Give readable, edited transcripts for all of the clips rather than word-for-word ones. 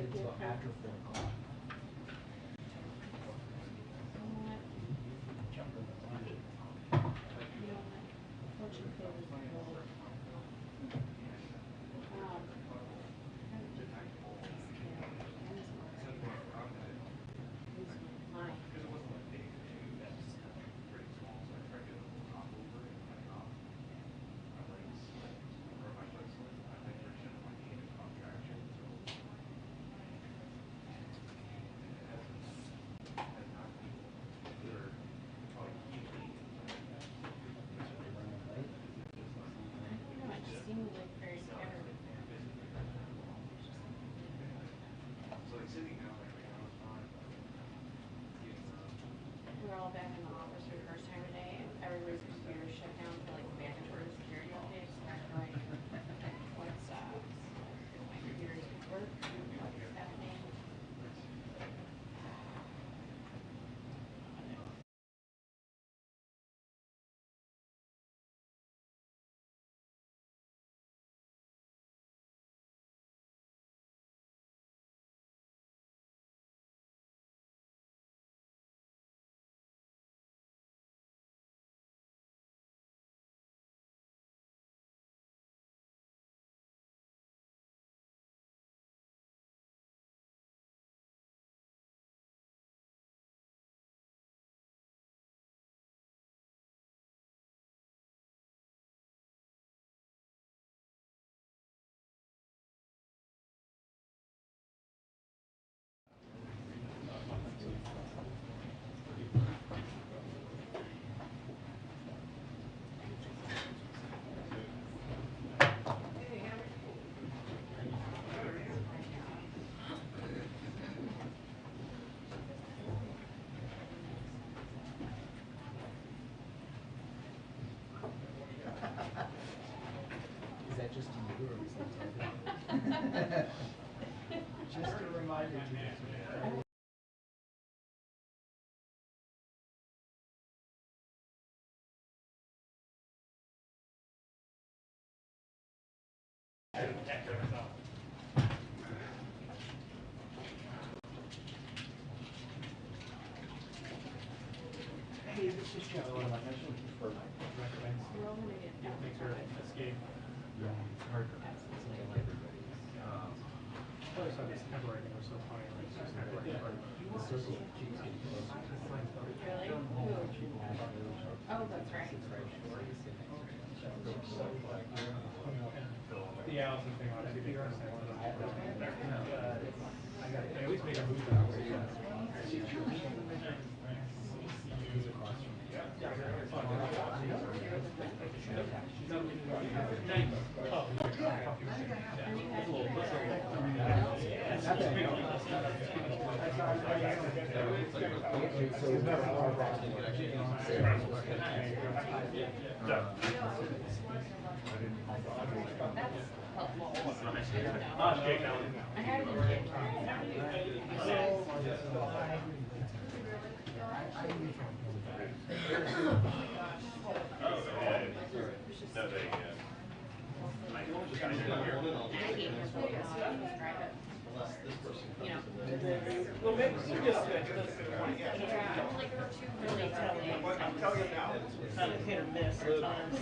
waited until after 4 o'clock. Jumped in the line. We're all back in the office for the first time today, and everybody's computer shut down for like mandatory security updates. So I'm like, what's up? My computer's work. What's happening? Is that just to you or is that to just a reminder to you. Hey, this is Joe. I actually prefer my recommends. We're all gonna get down. Makes her escape. Yeah, it's hard. It's like everybody's. Probably so this temporary thing was so funny. Like, it's just temporary. The circle keeps getting closer. Really? Who? Oh, that's right. The Allison thing on it, I got to at least make a move out. He's across from me. I had it in Well, maybe you just fix this. I'm telling you now. Kind of hit or miss sometimes.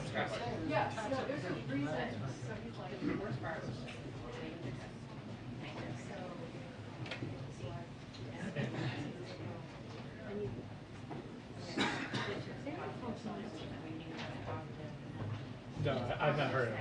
Yes, no, there's a reason. So he's like, the worst part was No, I've not heard of it.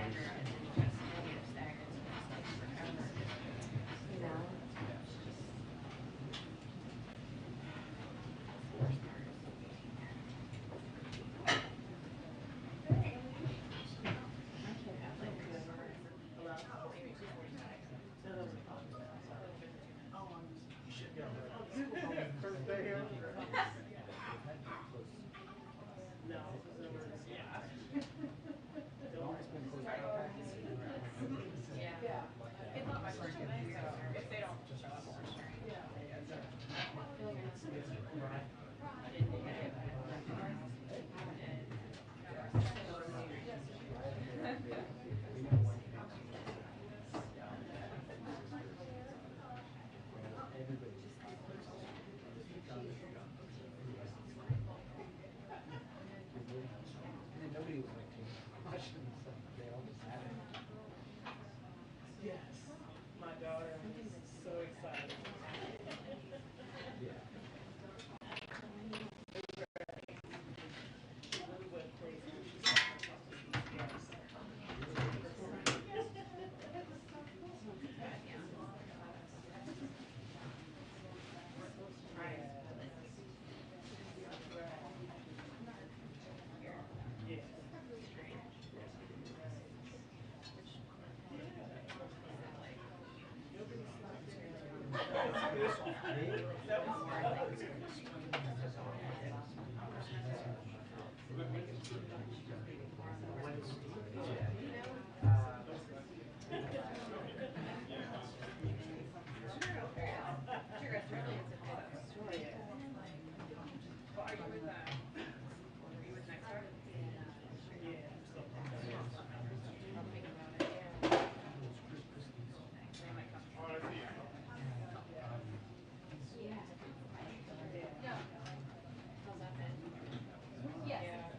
Sure, it's really, it's a good story. Are you with that? Are you with next time? Yeah. I'll think about it, yeah. They might come. Oh, I see. Yeah. Yeah. How's that been? Yes. Yeah.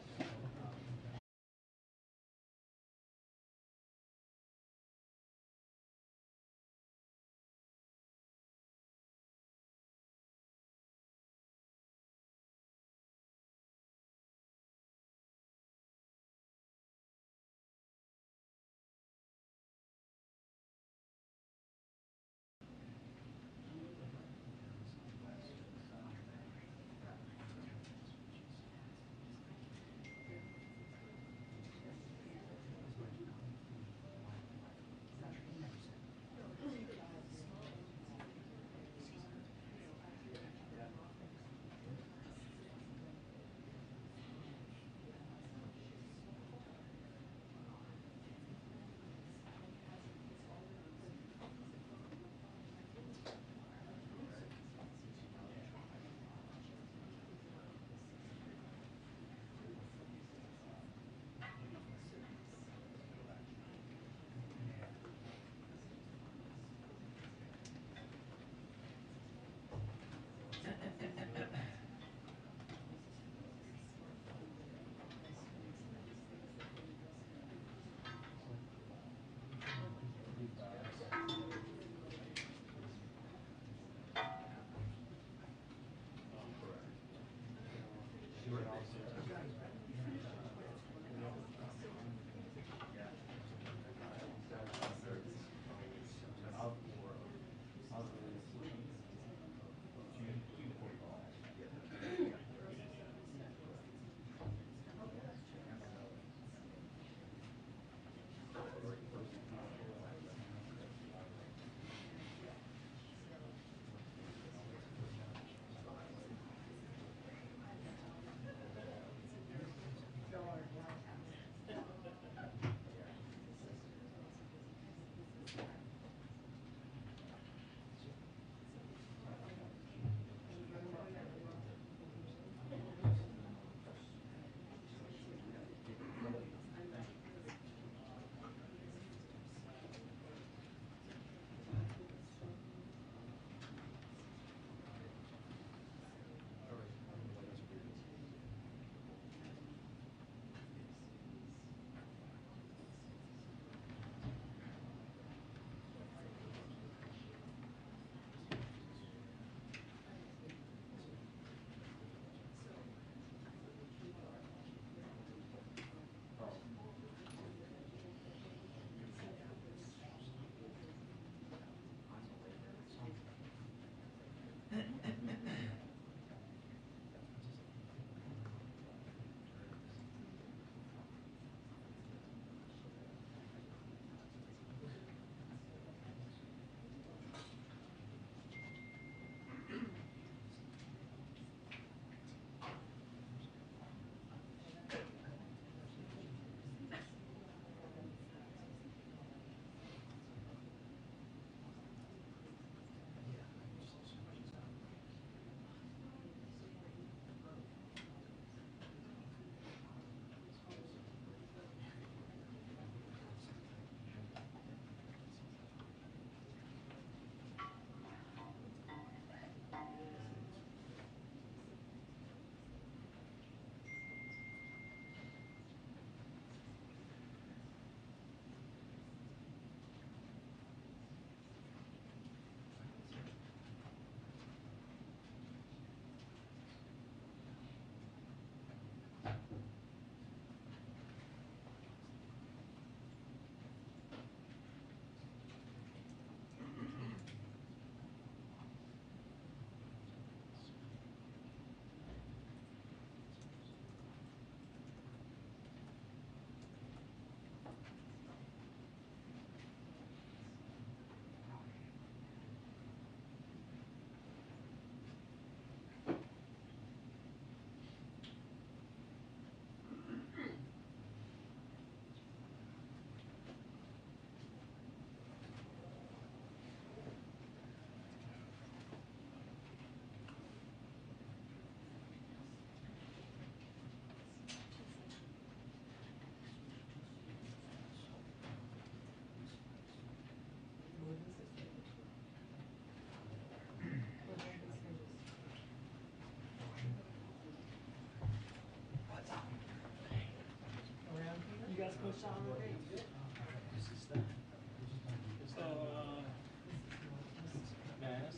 Mass.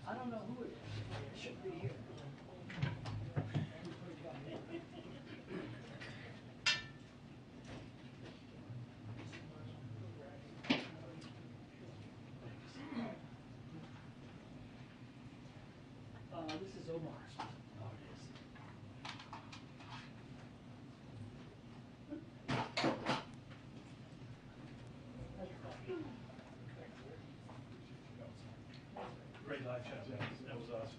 I don't know who it is. It should be here. This is Omar's. Oh, it is. Great live chat, that was awesome.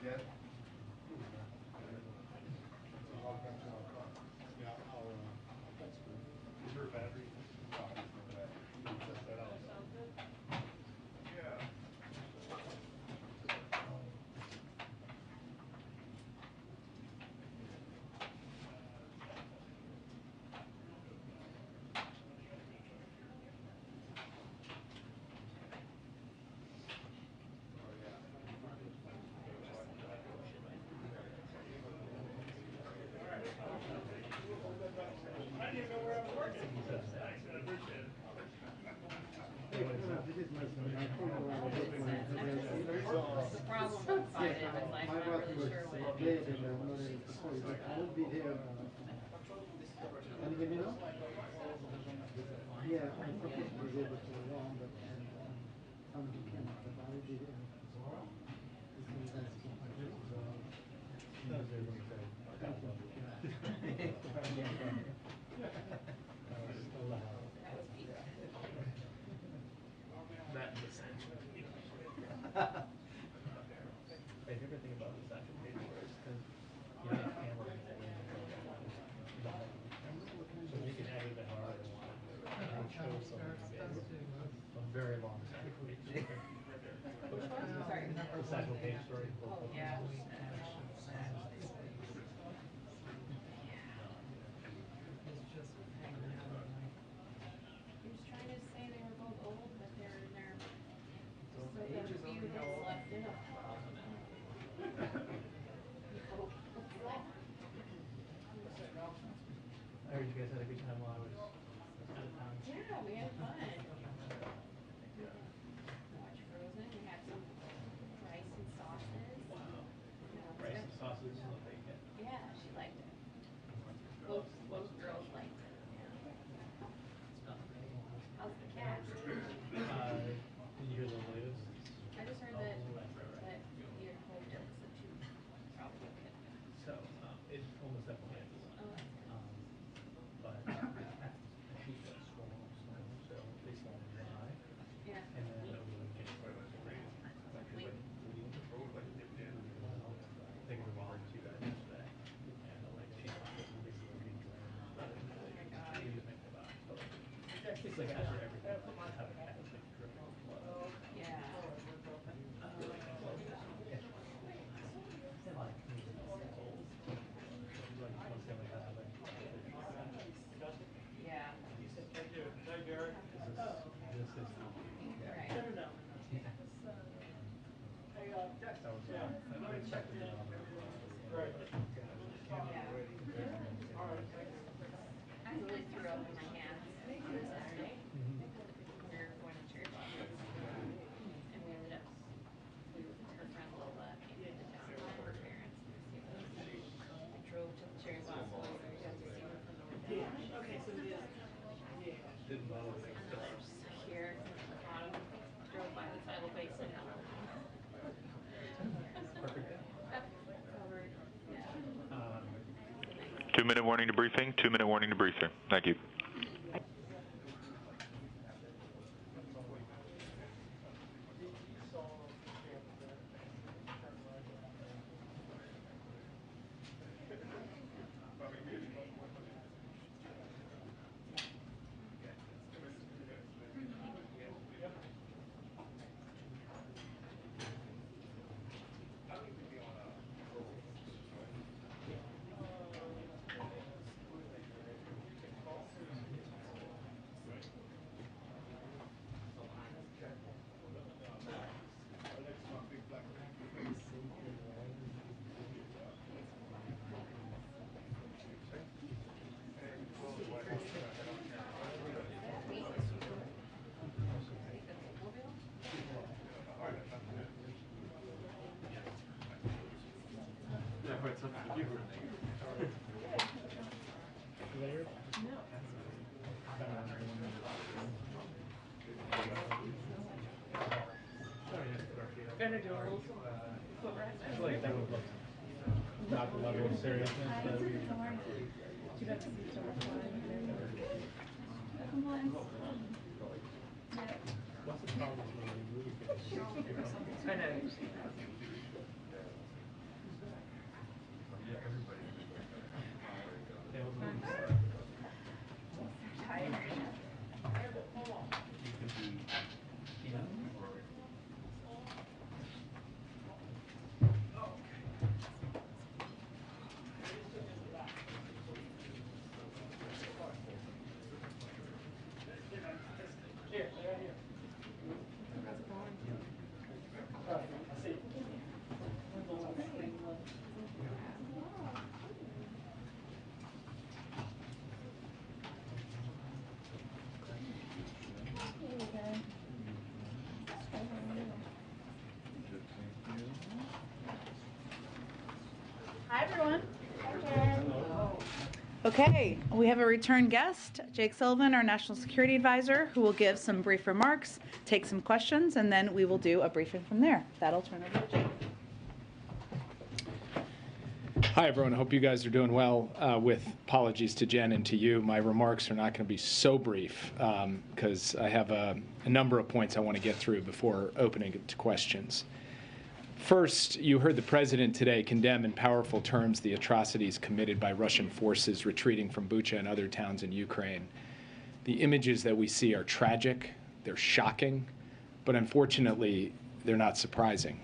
Yeah. Is your battery? I didn't even know where I was working. Thanks, I appreciate it. The problem with Friday was like, I'm not really sure what. I will be there. Can you hear me now? Yeah, I'm supposed to be there before long, but somebody came up, but I will be there. That is essential. My favorite thing about this actual page is because you have a camera so you can edit it however you want. And it shows a very long cycle page story. Which one? Sorry. The cycle page story. Oh, yeah. He was trying to say they were both old, but they're in their, still got a few hits left in them. I heard you guys had a good time while I was out of town. Yeah, we had fun. Watched Frozen, we had some rice and sauces. Rice and sausage. Yeah, she liked it. Both girls liked it, yeah. How's the cat? Did you hear the latest? I just heard that you had hoped it was a tooth problem. So, it almost definitely is. Oh, that's good. But she got swollen, so they swallowed her eye. Yeah. And then over the weekend, Wait. taking the water to that yesterday. And like she basically it's like after everything, like, have a cat that's like dripping with blood. Yeah. Yeah. Thank you. Thank you, Eric. This is Right. Right. Yeah. I really threw up in my hands on Saturday. 2-minute warning to briefing. 2-minute warning to briefing. Thank you. I feel like that would look not the level of seriousness that we. What's the problem when we move it? I know. Hi, everyone. Okay, we have a return guest, Jake Sullivan, our National Security Advisor, who will give some brief remarks, take some questions, and then we will do a briefing from there. That'll turn over to Jake. Hi, everyone. I hope you guys are doing well. With apologies to Jen and to you, my remarks are not going to be so brief because I have a number of points I want to get through before opening it to questions. First, you heard the president today condemn in powerful terms the atrocities committed by Russian forces retreating from Bucha and other towns in Ukraine. The images that we see are tragic, they're shocking, but unfortunately, they're not surprising.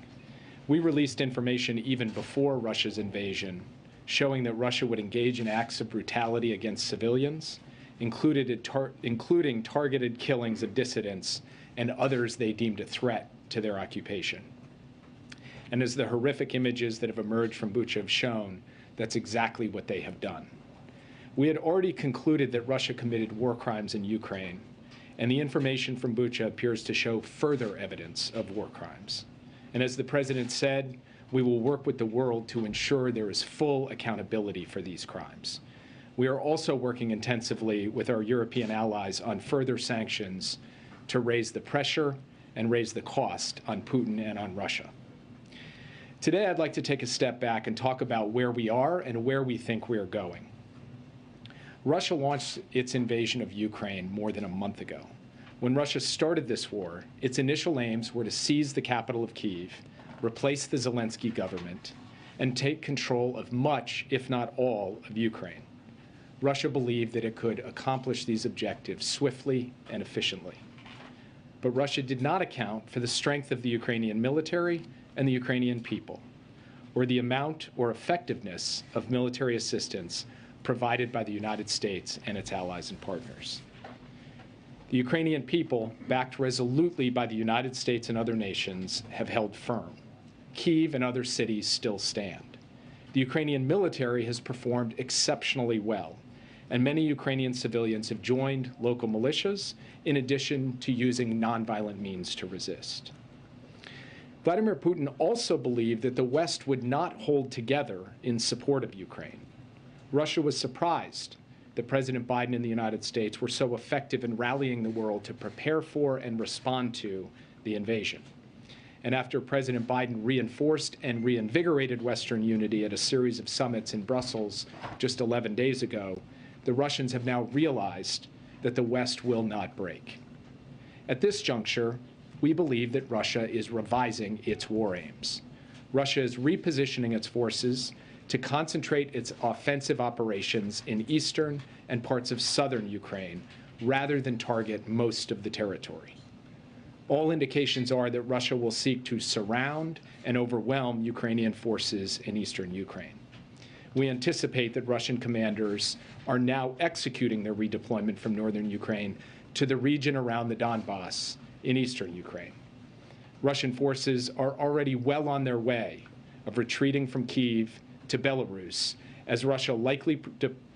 We released information even before Russia's invasion, showing that Russia would engage in acts of brutality against civilians, including targeted killings of dissidents and others they deemed a threat to their occupation. And as the horrific images that have emerged from Bucha have shown, that's exactly what they have done. We had already concluded that Russia committed war crimes in Ukraine, and the information from Bucha appears to show further evidence of war crimes. And as the president said, we will work with the world to ensure there is full accountability for these crimes. We are also working intensively with our European allies on further sanctions to raise the pressure and raise the cost on Putin and on Russia. Today, I'd like to take a step back and talk about where we are and where we think we are going. Russia launched its invasion of Ukraine more than a month ago. When Russia started this war, its initial aims were to seize the capital of Kyiv, replace the Zelensky government, and take control of much, if not all, of Ukraine. Russia believed that it could accomplish these objectives swiftly and efficiently. But Russia did not account for the strength of the Ukrainian military and the Ukrainian people, or the amount or effectiveness of military assistance provided by the United States and its allies and partners. The Ukrainian people, backed resolutely by the United States and other nations, have held firm. Kyiv and other cities still stand. The Ukrainian military has performed exceptionally well, and many Ukrainian civilians have joined local militias in addition to using nonviolent means to resist. Vladimir Putin also believed that the West would not hold together in support of Ukraine. Russia was surprised that President Biden and the United States were so effective in rallying the world to prepare for and respond to the invasion. and after President Biden reinforced and reinvigorated Western unity at a series of summits in Brussels just 11 days ago, the Russians have now realized that the West will not break. At this juncture, we believe that Russia is revising its war aims. Russia is repositioning its forces to concentrate its offensive operations in eastern and parts of southern Ukraine, rather than target most of the territory. All indications are that Russia will seek to surround and overwhelm Ukrainian forces in eastern Ukraine. We anticipate that Russian commanders are now executing their redeployment from northern Ukraine to the region around the Donbass in eastern Ukraine. Russian forces are already well on their way of retreating from Kyiv to Belarus, as Russia likely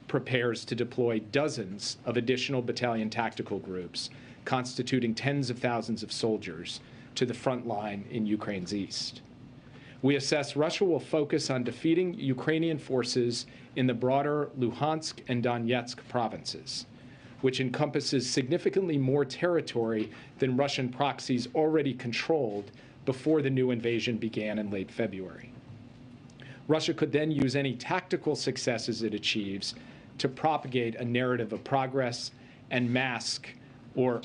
prepares to deploy dozens of additional battalion tactical groups, constituting tens of thousands of soldiers, to the front line in Ukraine's east. We assess Russia will focus on defeating Ukrainian forces in the broader Luhansk and Donetsk provinces, which encompasses significantly more territory than Russian proxies already controlled before the new invasion began in late February. Russia could then use any tactical successes it achieves to propagate a narrative of progress and mask or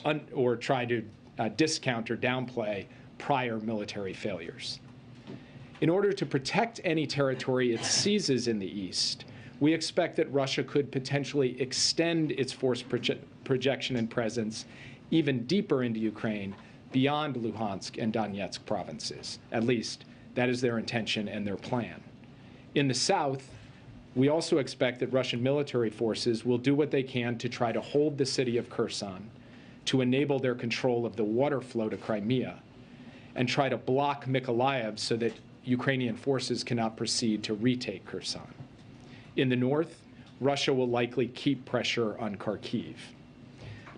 try to discount or downplay prior military failures. In order to protect any territory it seizes in the east, we expect that Russia could potentially extend its force projection and presence even deeper into Ukraine beyond Luhansk and Donetsk provinces. At least, that is their intention and their plan. In the south, we also expect that Russian military forces will do what they can to try to hold the city of Kherson, to enable their control of the water flow to Crimea, and try to block Mykolaiv so that Ukrainian forces cannot proceed to retake Kherson. In the north, Russia will likely keep pressure on Kharkiv.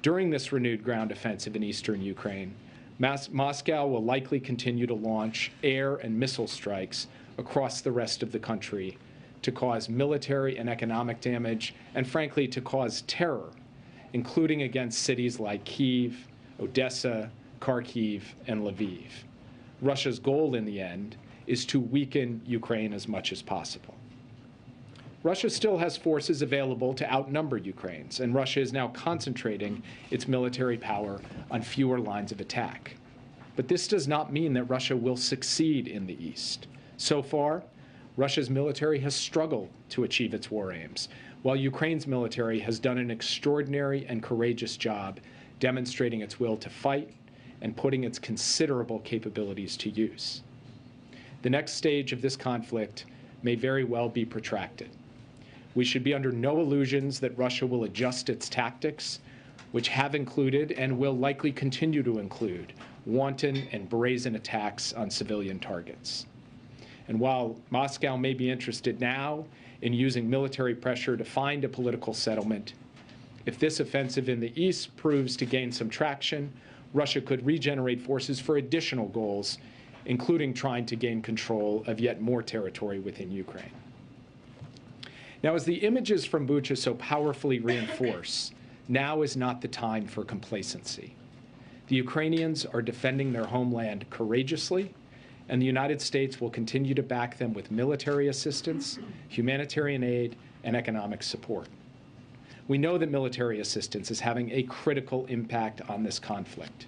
During this renewed ground offensive in eastern Ukraine, Moscow will likely continue to launch air and missile strikes across the rest of the country to cause military and economic damage, and frankly, to cause terror, including against cities like Kyiv, Odessa, Kharkiv, and Lviv. Russia's goal in the end is to weaken Ukraine as much as possible. Russia still has forces available to outnumber Ukraine's, and Russia is now concentrating its military power on fewer lines of attack. But this does not mean that Russia will succeed in the east. So far, Russia's military has struggled to achieve its war aims, while Ukraine's military has done an extraordinary and courageous job demonstrating its will to fight and putting its considerable capabilities to use. The next stage of this conflict may very well be protracted. We should be under no illusions that Russia will adjust its tactics, which have included and will likely continue to include wanton and brazen attacks on civilian targets. And while Moscow may be interested now in using military pressure to find a political settlement, if this offensive in the east proves to gain some traction, Russia could regenerate forces for additional goals, including trying to gain control of yet more territory within Ukraine. Now, as the images from Bucha so powerfully reinforce, now is not the time for complacency. The Ukrainians are defending their homeland courageously, and the United States will continue to back them with military assistance, humanitarian aid, and economic support. We know that military assistance is having a critical impact on this conflict.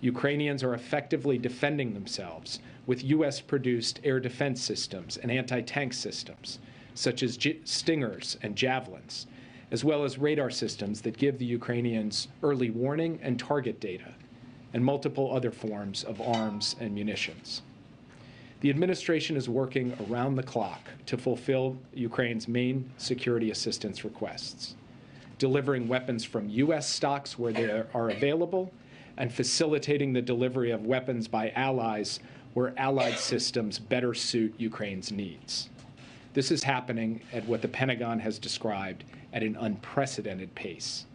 Ukrainians are effectively defending themselves with U.S.-produced air defense systems and anti-tank systems, such as Stingers and Javelins, as well as radar systems that give the Ukrainians early warning and target data, and multiple other forms of arms and munitions. The administration is working around the clock to fulfill Ukraine's main security assistance requests, delivering weapons from U.S. stocks where they are available, and facilitating the delivery of weapons by allies where allied systems better suit Ukraine's needs. This is happening at what the Pentagon has described at an unprecedented pace.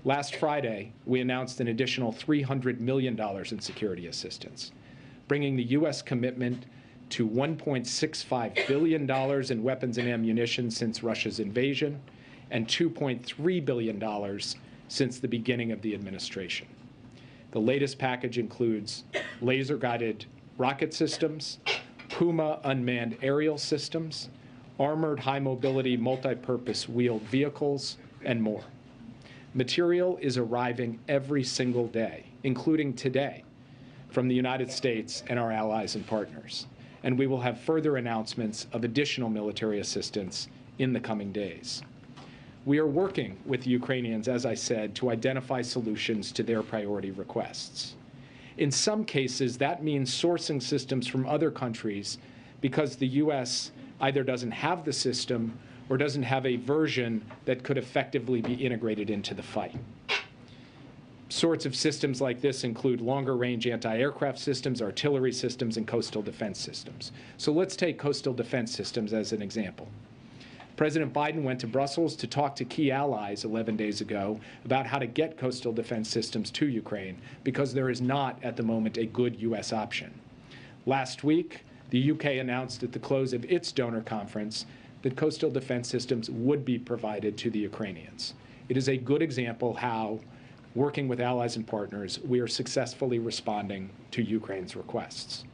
Last Friday, we announced an additional $300 million in security assistance, bringing the U.S. commitment to $1.65 billion in weapons and ammunition since Russia's invasion, and $2.3 billion since the beginning of the administration. The latest package includes laser-guided rocket systems, Puma unmanned aerial systems, armored high-mobility multi-purpose wheeled vehicles, and more. Material is arriving every single day, including today, from the United States and our allies and partners. And we will have further announcements of additional military assistance in the coming days. We are working with the Ukrainians, as I said, to identify solutions to their priority requests. In some cases, that means sourcing systems from other countries because the U.S. either doesn't have the system or doesn't have a version that could effectively be integrated into the fight. Sorts of systems like this include longer-range anti-aircraft systems, artillery systems, and coastal defense systems. So let's take coastal defense systems as an example. President Biden went to Brussels to talk to key allies 11 days ago about how to get coastal defense systems to Ukraine because there is not, at the moment, a good U.S. option. Last week, the UK announced at the close of its donor conference that coastal defense systems would be provided to the Ukrainians. It is a good example how, working with allies and partners, we are successfully responding to Ukraine's requests.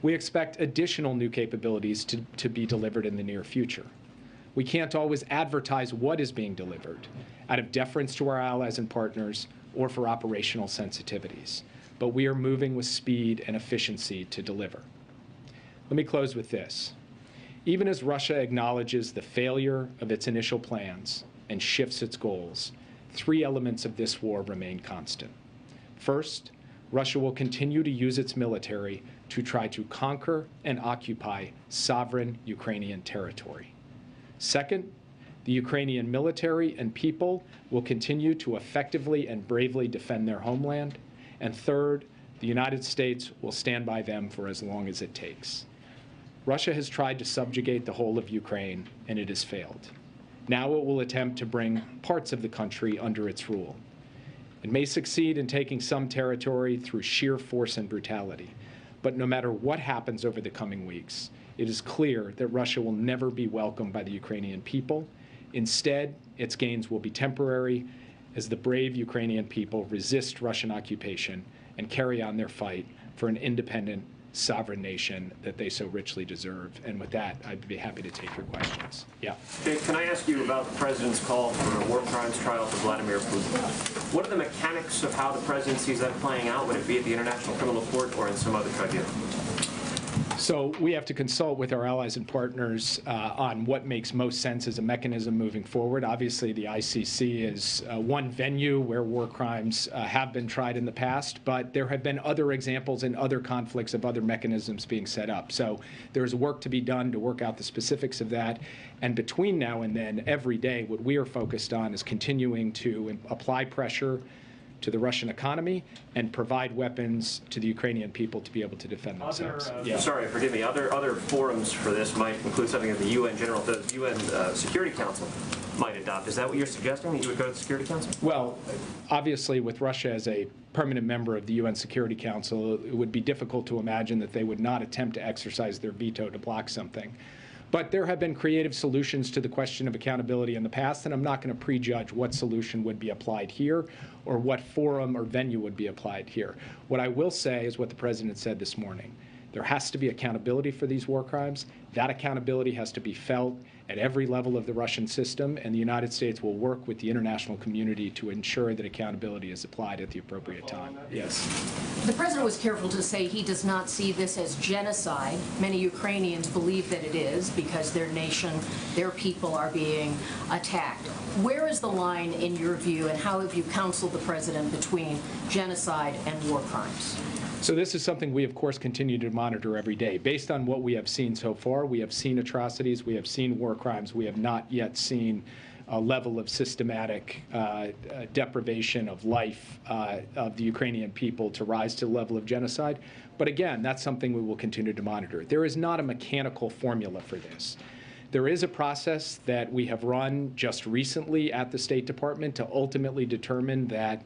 We expect additional new capabilities to be delivered in the near future. We can't always advertise what is being delivered out of deference to our allies and partners or for operational sensitivities, but we are moving with speed and efficiency to deliver. Let me close with this. Even as Russia acknowledges the failure of its initial plans and shifts its goals, three elements of this war remain constant. First, Russia will continue to use its military to try to conquer and occupy sovereign Ukrainian territory. Second, the Ukrainian military and people will continue to effectively and bravely defend their homeland. And third, the United States will stand by them for as long as it takes. Russia has tried to subjugate the whole of Ukraine, and it has failed. Now it will attempt to bring parts of the country under its rule. It may succeed in taking some territory through sheer force and brutality. But no matter what happens over the coming weeks, it is clear that Russia will never be welcomed by the Ukrainian people. Instead, its gains will be temporary as the brave Ukrainian people resist Russian occupation and carry on their fight for an independent, sovereign nation that they so richly deserve. And with that, I'd be happy to take your questions. Yeah. Jake, can I ask you about the president's call for a war crimes trial for Vladimir Putin? What are the mechanics of how the president sees that playing out? Would it be at the International Criminal Court or in some other tribunal? So we have to consult with our allies and partners on what makes most sense as a mechanism moving forward. Obviously, the ICC is one venue where war crimes have been tried in the past, but there have been other examples in other conflicts of other mechanisms being set up. So there's work to be done to work out the specifics of that. And between now and then, every day, what we are focused on is continuing to apply pressure to the Russian economy and provide weapons to the Ukrainian people to be able to defend themselves. Sorry, forgive me. Other forums for this might include something that the the UN Security Council might adopt. Is that what you're suggesting, that you would go to the Security Council? Well, obviously, with Russia as a permanent member of the UN Security Council, it would be difficult to imagine that they would not attempt to exercise their veto to block something. But there have been creative solutions to the question of accountability in the past, and I'm not going to prejudge what solution would be applied here or what forum or venue would be applied here. What I will say is what the president said this morning. There has to be accountability for these war crimes. That accountability has to be felt at every level of the Russian system, and the United States will work with the international community to ensure that accountability is applied at the appropriate time. Yes. The president was careful to say he does not see this as genocide. Many Ukrainians believe that it is because their nation, their people are being attacked. Where is the line in your view, and how have you counseled the president between genocide and war crimes? So this is something we, of course, continue to monitor every day. Based on what we have seen so far, we have seen atrocities, we have seen war crimes, we have not yet seen a level of systematic deprivation of life of the Ukrainian people to rise to the level of genocide. But again, that's something we will continue to monitor. There is not a mechanical formula for this. There is a process that we have run just recently at the State Department to ultimately determine that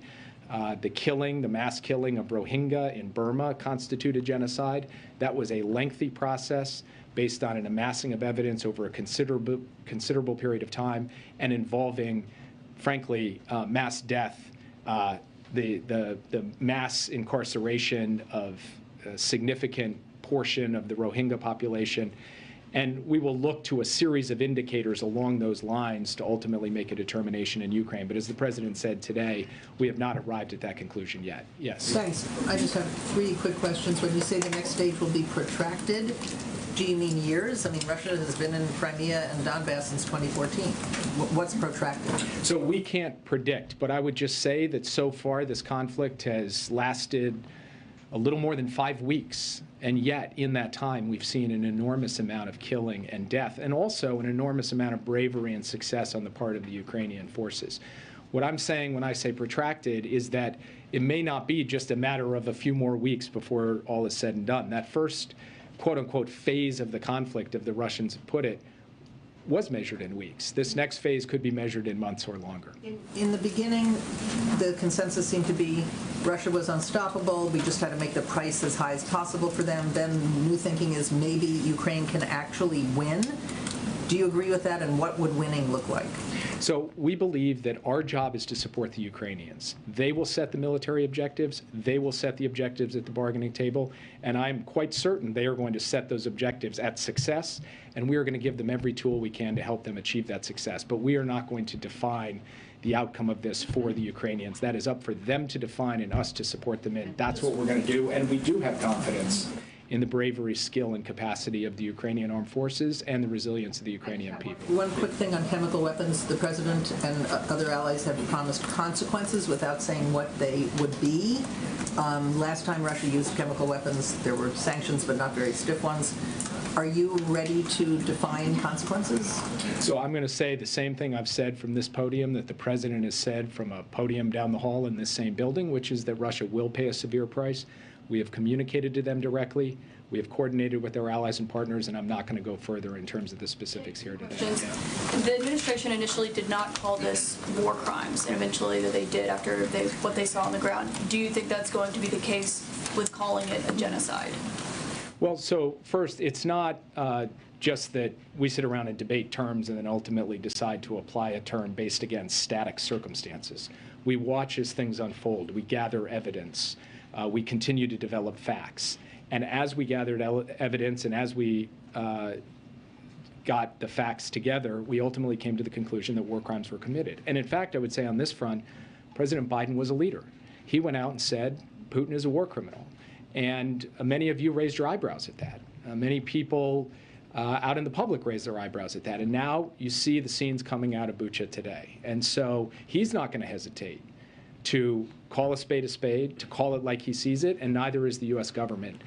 the mass killing of Rohingya in Burma constituted genocide. That was a lengthy process based on an amassing of evidence over a considerable period of time and involving, frankly, mass death, the mass incarceration of a significant portion of the Rohingya population. And we will look to a series of indicators along those lines to ultimately make a determination in Ukraine. But as the President said today, we have not arrived at that conclusion yet. Yes. Thanks. I just have 3 quick questions. When you say the next stage will be protracted, do you mean years? I mean, Russia has been in Crimea and Donbass since 2014. What's protracted? So we can't predict, but I would just say that so far this conflict has lasted a little more than 5 weeks. And yet, in that time, we've seen an enormous amount of killing and death, and also an enormous amount of bravery and success on the part of the Ukrainian forces. What I'm saying when I say protracted is that it may not be just a matter of a few more weeks before all is said and done. That first, quote-unquote, phase of the conflict, of the Russians have put it, was measured in weeks. This next phase could be measured in months or longer. In the beginning, the consensus seemed to be Russia was unstoppable. We just had to make the price as high as possible for them. Then new thinking is maybe Ukraine can actually win. Do you agree with that, and what would winning look like? So we believe that our job is to support the Ukrainians. They will set the military objectives. They will set the objectives at the bargaining table. And I'm quite certain they are going to set those objectives at success, and we are going to give them every tool we can to help them achieve that success. But we are not going to define the outcome of this for the Ukrainians. That is up for them to define and us to support them in. That's what we're going to do, and we do have confidence in the bravery, skill, and capacity of the Ukrainian armed forces and the resilience of the Ukrainian people. One quick thing on chemical weapons. The President and other allies have promised consequences without saying what they would be. Last time Russia used chemical weapons, there were sanctions, but not very stiff ones. Are you ready to define consequences? So I'm going to say the same thing I've said from this podium that the President has said from a podium down the hall in this same building, which is that Russia will pay a severe price. We have communicated to them directly. We have coordinated with our allies and partners, and I'm not going to go further in terms of the specifics here today. The administration initially did not call this war crimes, and eventually they did after what they saw on the ground. Do you think that's going to be the case with calling it a genocide? Well, so first, it's not just that we sit around and debate terms and then ultimately decide to apply a term based against static circumstances. We watch as things unfold. We gather evidence. We continue to develop facts. And as we gathered evidence and as we got the facts together, we ultimately came to the conclusion that war crimes were committed. And in fact, I would say on this front, President Biden was a leader. He went out and said, Putin is a war criminal. And many of you raised your eyebrows at that. Many people out in the public raised their eyebrows at that. And now you see the scenes coming out of Bucha today. And so he's not going to hesitate to call a spade, to call it like he sees it, and neither is the U.S. government.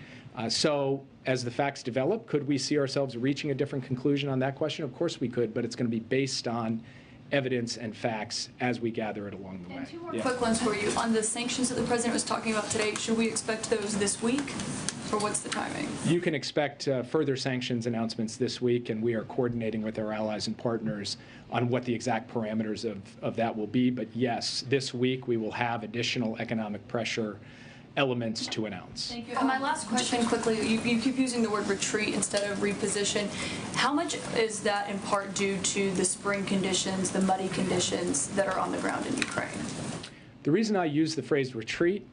So as the facts develop, could we see ourselves reaching a different conclusion on that question? Of course we could, but it's going to be based on evidence and facts as we gather it along the way. And two more quick ones for you. On the sanctions that the President was talking about today, should we expect those this week, or what's the timing? You can expect further sanctions announcements this week, and we are coordinating with our allies and partners on what the exact parameters of that will be. But yes, this week we will have additional economic pressure elements to announce. Thank you. And my last question quickly, you keep using the word retreat instead of reposition. How much is that in part due to the spring conditions, the muddy conditions that are on the ground in Ukraine? The reason I use the phrase retreat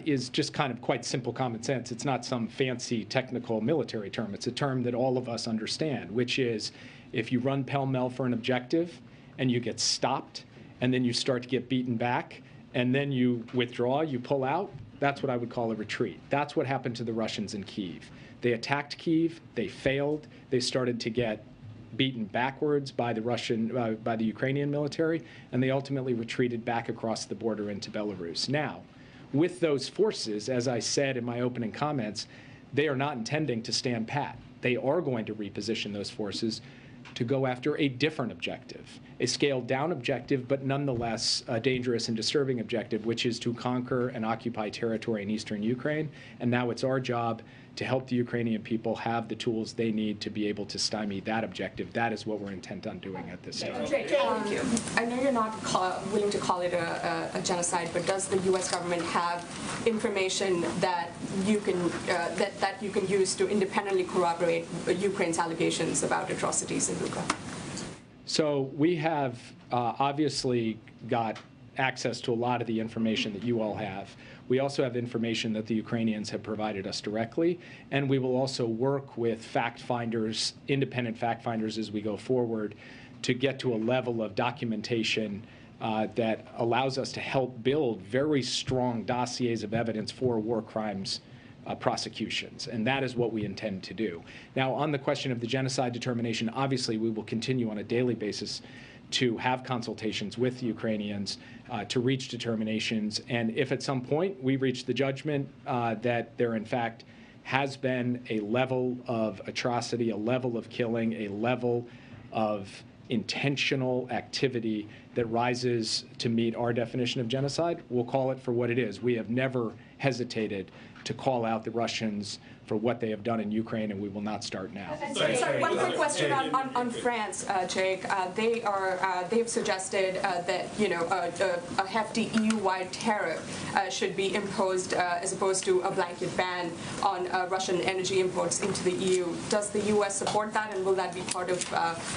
is just kind of quite simple common sense. It's not some fancy technical military term. It's a term that all of us understand, which is if you run pell-mell for an objective and you get stopped and then you start to get beaten back and then you withdraw, you pull out, that's what I would call a retreat. That's what happened to the Russians in Kyiv. They attacked Kyiv, they failed, they started to get beaten backwards by the Ukrainian military, and they ultimately retreated back across the border into Belarus. Now, with those forces, as I said in my opening comments, they are not intending to stand pat. They are going to reposition those forces to go after a different objective, a scaled-down objective, but nonetheless a dangerous and disturbing objective, which is to conquer and occupy territory in eastern Ukraine. And now it's our job to help the Ukrainian people have the tools they need to be able to stymie that objective. That is what we're intent on doing at this stage. Thank you. I know you're not willing to call it a genocide, but does the U.S. government have information that you can that you can use to independently corroborate Ukraine's allegations about atrocities in Bucha? So we have obviously got access to a lot of the information that you all have. We also have information that the Ukrainians have provided us directly, and we will also work with fact finders, independent fact finders as we go forward to get to a level of documentation that allows us to help build very strong dossiers of evidence for war crimes prosecutions, and that is what we intend to do. Now, on the question of the genocide determination, obviously we will continue on a daily basis to have consultations with the Ukrainians to reach determinations, and if at some point we reach the judgment that there in fact has been a level of atrocity, a level of killing, a level of intentional activity that rises to meet our definition of genocide, we'll call it for what it is. We have never hesitated to call out the Russians for what they have done in Ukraine, and we will not start now. Sorry, one quick question on France, Jake. They've suggested that a hefty EU-wide tariff should be imposed as opposed to a blanket ban on Russian energy imports into the EU. Does the U.S. support that, and will that be part of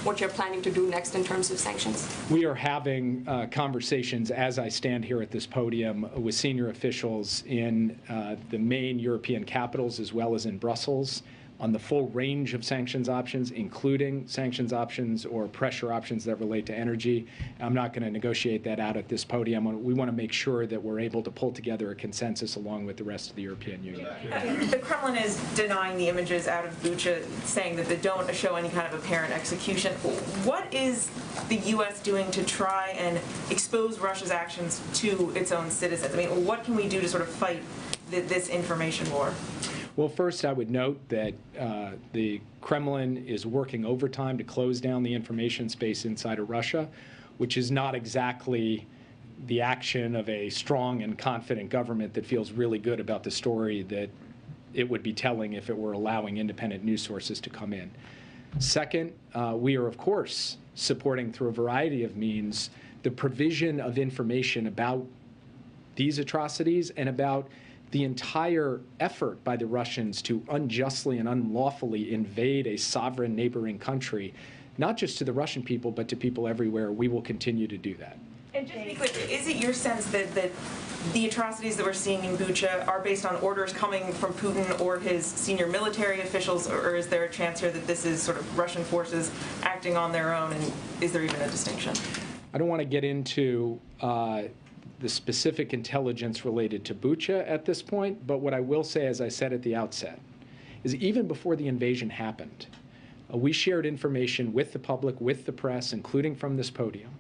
what you're planning to do next in terms of sanctions? We are having conversations as I stand here at this podium with senior officials in the main European capitals as well as in Brussels on the full range of sanctions options, including sanctions options or pressure options that relate to energy. I'm not going to negotiate that out at this podium. We want to make sure that we're able to pull together a consensus along with the rest of the European Union. The Kremlin is denying the images out of Bucha, saying that they don't show any kind of apparent execution. What is the U.S. doing to try and expose Russia's actions to its own citizens? I mean, what can we do to sort of fight this information war? Well, first, I would note that the Kremlin is working overtime to close down the information space inside of Russia, which is not exactly the action of a strong and confident government that feels really good about the story that it would be telling if it were allowing independent news sources to come in. Second, we are, of course, supporting through a variety of means the provision of information about these atrocities and about the entire effort by the Russians to unjustly and unlawfully invade a sovereign neighboring country, not just to the Russian people, but to people everywhere. We will continue to do that. And just to be clear, is it your sense that the atrocities that we're seeing in Bucha are based on orders coming from Putin or his senior military officials, or is there a chance here that this is sort of Russian forces acting on their own, and is there even a distinction? I don't want to get into the specific intelligence related to Bucha at this point, but what I will say, as I said at the outset, is even before the invasion happened, we shared information with the public, with the press, including from this podium,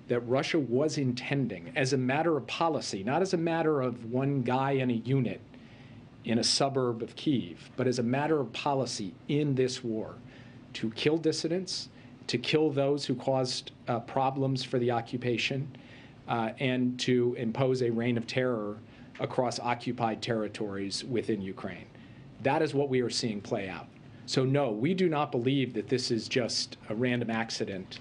that Russia was intending, as a matter of policy, not as a matter of one guy in a unit in a suburb of Kyiv, but as a matter of policy in this war, to kill dissidents, to kill those who caused problems for the occupation, and to impose a reign of terror across occupied territories within Ukraine. That is what we are seeing play out. So no, we do not believe that this is just a random accident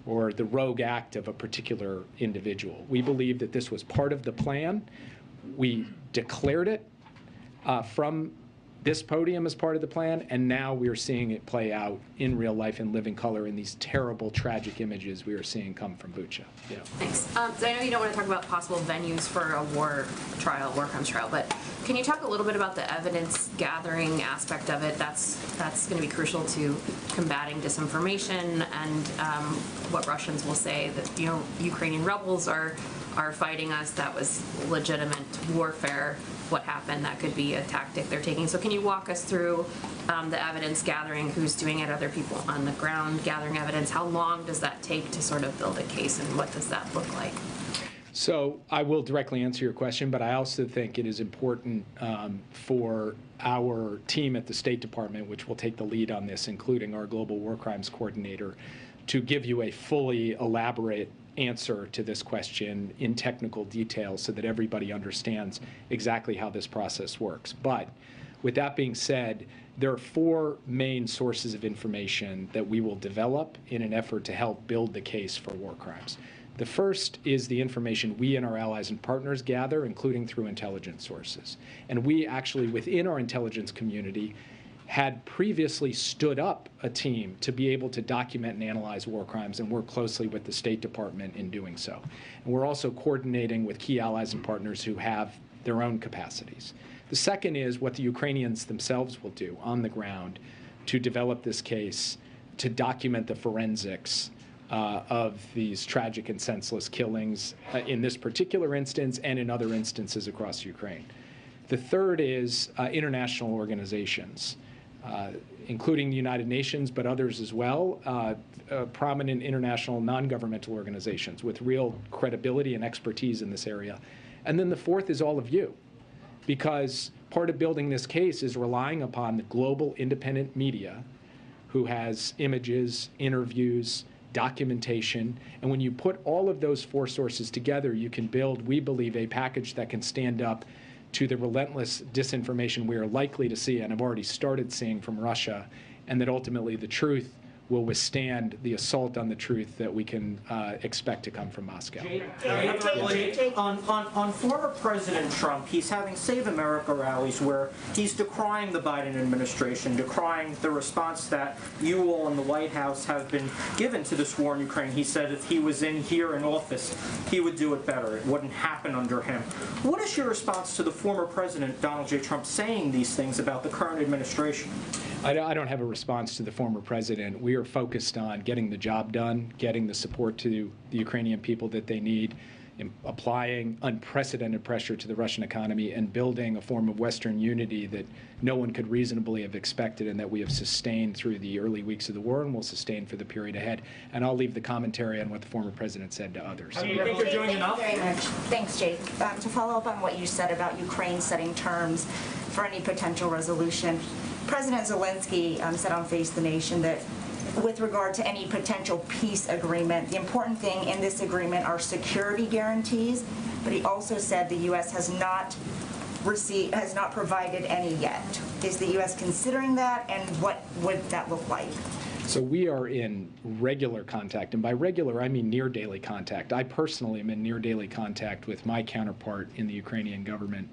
or the rogue act of a particular individual. We believe that this was part of the plan. We declared it from this podium as part of the plan, and now we are seeing it play out in real life in living color in these terrible, tragic images we are seeing come from Bucha. Yeah. Thanks. So I know you don't want to talk about possible venues for a war crimes trial, but can you talk a little bit about the evidence gathering aspect of it? That's going to be crucial to combating disinformation and what Russians will say that Ukrainian rebels are fighting us. That was legitimate warfare. What happened, that could be a tactic they're taking. So can you walk us through the evidence gathering, who's doing it, other people on the ground gathering evidence? How long does that take to sort of build a case, and what does that look like? So I will directly answer your question, but I also think it is important for our team at the State Department, which will take the lead on this, including our Global War Crimes Coordinator, to give you a fully elaborate answer to this question in technical detail so that everybody understands exactly how this process works. But with that being said, there are four main sources of information that we will develop in an effort to help build the case for war crimes. The first is the information we and our allies and partners gather, including through intelligence sources. And we actually, within our intelligence community, had previously stood up a team to be able to document and analyze war crimes and work closely with the State Department in doing so. And we're also coordinating with key allies and partners who have their own capacities. The second is what the Ukrainians themselves will do on the ground to develop this case, to document the forensics of these tragic and senseless killings in this particular instance and in other instances across Ukraine. The third is international organizations, including the United Nations, but others as well, prominent international non-governmental organizations with real credibility and expertise in this area. And then the fourth is all of you, because part of building this case is relying upon the global independent media who has images, interviews, documentation, and when you put all of those four sources together, you can build, we believe, a package that can stand up to the relentless disinformation we are likely to see and have already started seeing from Russia, and that ultimately the truth will withstand the assault on the truth that we can expect to come from Moscow. On former President Trump, he's having Save America rallies where he's decrying the Biden administration, decrying the response that you all in the White House have been given to this war in Ukraine. He said if he was in here in office, he would do it better. It wouldn't happen under him. What is your response to the former President, Donald J. Trump, saying these things about the current administration? I don't have a response to the former president. We are focused on getting the job done, getting the support to the Ukrainian people that they need, applying unprecedented pressure to the Russian economy, and building a form of Western unity that no one could reasonably have expected and that we have sustained through the early weeks of the war and will sustain for the period ahead. And I'll leave the commentary on what the former president said to others. Do you think they're doing enough? Thank you very much. Thanks, Jake. To follow up on what you said about Ukraine setting terms for any potential resolution, President Zelensky said on Face the Nation that with regard to any potential peace agreement, the important thing in this agreement are security guarantees, but he also said the U.S. has not provided any yet. Is the U.S. considering that, and what would that look like? So we are in regular contact, and by regular I mean near daily contact. I personally am in near daily contact with my counterpart in the Ukrainian government,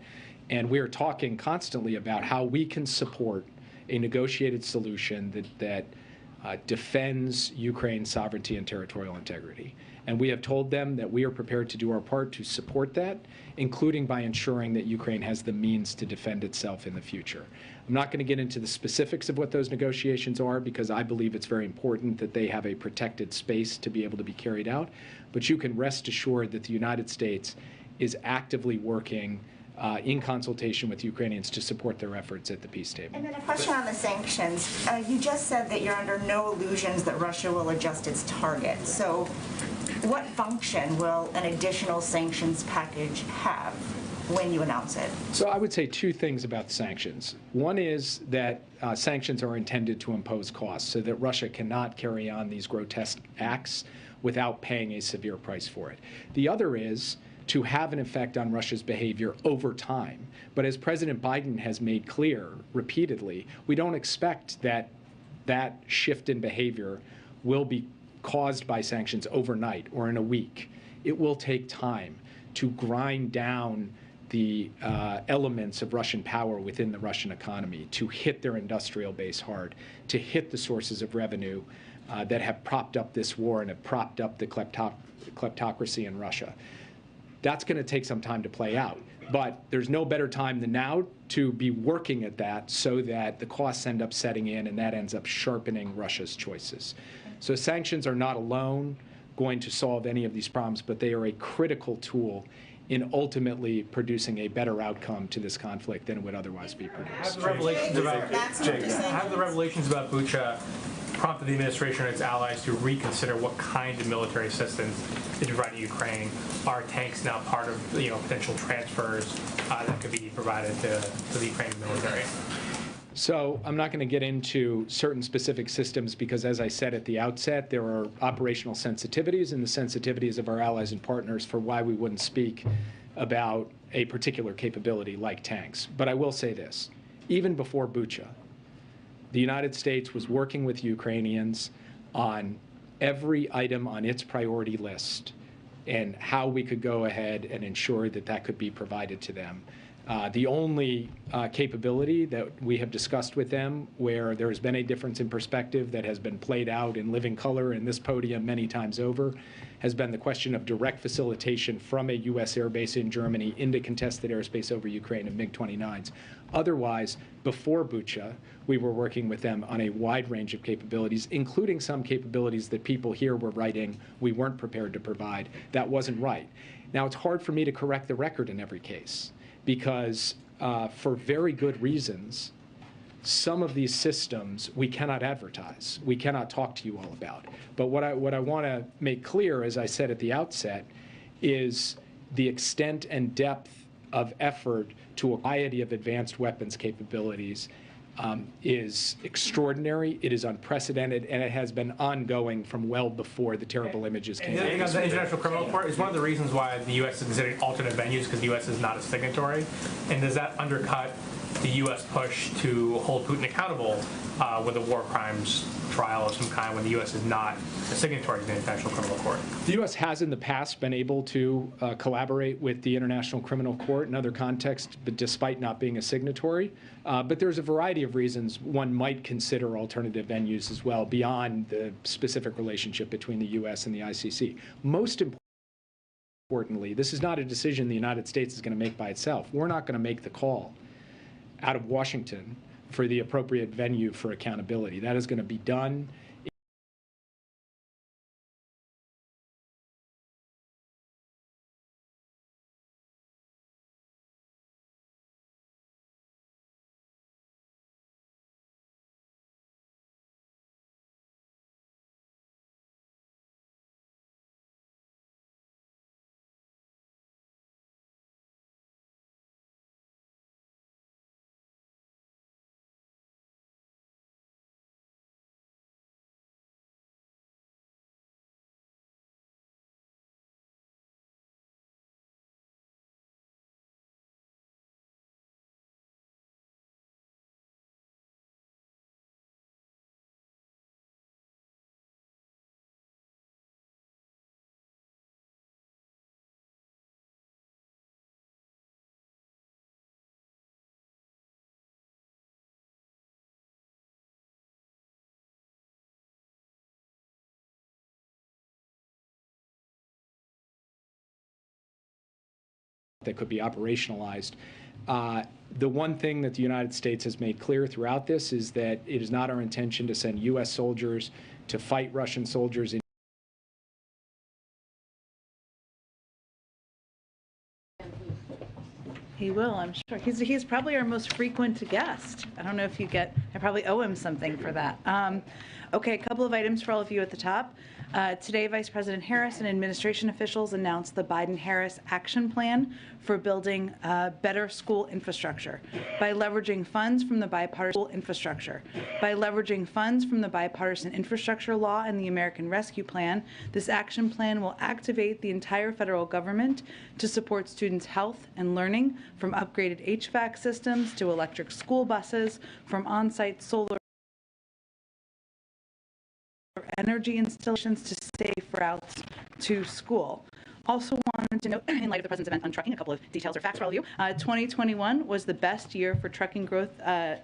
and we are talking constantly about how we can support a negotiated solution that defends Ukraine's sovereignty and territorial integrity. And we have told them that we are prepared to do our part to support that, including by ensuring that Ukraine has the means to defend itself in the future. I'm not going to get into the specifics of what those negotiations are because I believe it's very important that they have a protected space to be able to be carried out. But you can rest assured that the United States is actively working in consultation with Ukrainians to support their efforts at the peace table. And then a question on the sanctions. You just said that you're under no illusions that Russia will adjust its target. So what function will an additional sanctions package have when you announce it? So I would say two things about sanctions. One is that sanctions are intended to impose costs so that Russia cannot carry on these grotesque acts without paying a severe price for it. The other is to have an effect on Russia's behavior over time. But as President Biden has made clear repeatedly, we don't expect that that shift in behavior will be caused by sanctions overnight or in a week. It will take time to grind down the elements of Russian power within the Russian economy, to hit their industrial base hard, to hit the sources of revenue that have propped up this war and have propped up the kleptocracy in Russia. That's going to take some time to play out. But there's no better time than now to be working at that so that the costs end up setting in and that ends up sharpening Russia's choices. So sanctions are not alone going to solve any of these problems, but they are a critical tool in ultimately producing a better outcome to this conflict than it would otherwise be produced. Have the revelations about Bucha prompted the administration and its allies to reconsider what kind of military assistance is provided to Ukraine? Are tanks now part of potential transfers that could be provided to the Ukrainian military? So I'm not going to get into certain specific systems because, as I said at the outset, there are operational sensitivities and the sensitivities of our allies and partners for why we wouldn't speak about a particular capability like tanks. But I will say this. Even before Bucha, the United States was working with Ukrainians on every item on its priority list and how we could go ahead and ensure that that could be provided to them. The only capability that we have discussed with them where there has been a difference in perspective that has been played out in living color in this podium many times over has been the question of direct facilitation from a U.S. airbase in Germany into contested airspace over Ukraine of MiG-29s. Otherwise, before Bucha, we were working with them on a wide range of capabilities, including some capabilities that people here were writing we weren't prepared to provide. That wasn't right. Now, it's hard for me to correct the record in every case because for very good reasons, some of these systems we cannot advertise. We cannot talk to you all about. But what I want to make clear, as I said at the outset, is the extent and depth of effort to a variety of advanced weapons capabilities is extraordinary, it is unprecedented, and it has been ongoing from well before the terrible images came out. The International Criminal Court is one of the reasons why the U.S. is considering alternate venues, because the U.S. is not a signatory. And does that undercut the U.S. push to hold Putin accountable with a war crimes trial of some kind when the U.S. is not a signatory to the International Criminal Court? The U.S. has in the past been able to collaborate with the International Criminal Court in other contexts, but despite not being a signatory. But there's a variety of reasons one might consider alternative venues as well beyond the specific relationship between the U.S. and the ICC. Most importantly, this is not a decision the United States is going to make by itself. We're not going to make the call out of Washington for the appropriate venue for accountability. That is going to be done that could be operationalized. The one thing that the United States has made clear throughout this is that it is not our intention to send U.S. soldiers to fight Russian soldiers in He will, I'm sure. He's probably our most frequent guest. I don't know if you get, I probably owe him something for that. Okay, a couple of items for all of you at the top. Today, Vice President Harris and administration officials announced the Biden-Harris Action Plan for building better school infrastructure by leveraging funds from the bipartisan infrastructure. By leveraging funds from the bipartisan infrastructure law and the American Rescue Plan, this action plan will activate the entire federal government to support students' health and learning, from upgraded HVAC systems to electric school buses, from on-site solar energy installations to safe routes to school. Also wanted to note, in light of the President's event on trucking, a couple of details or facts for all of you. 2021 was the best year for trucking growth,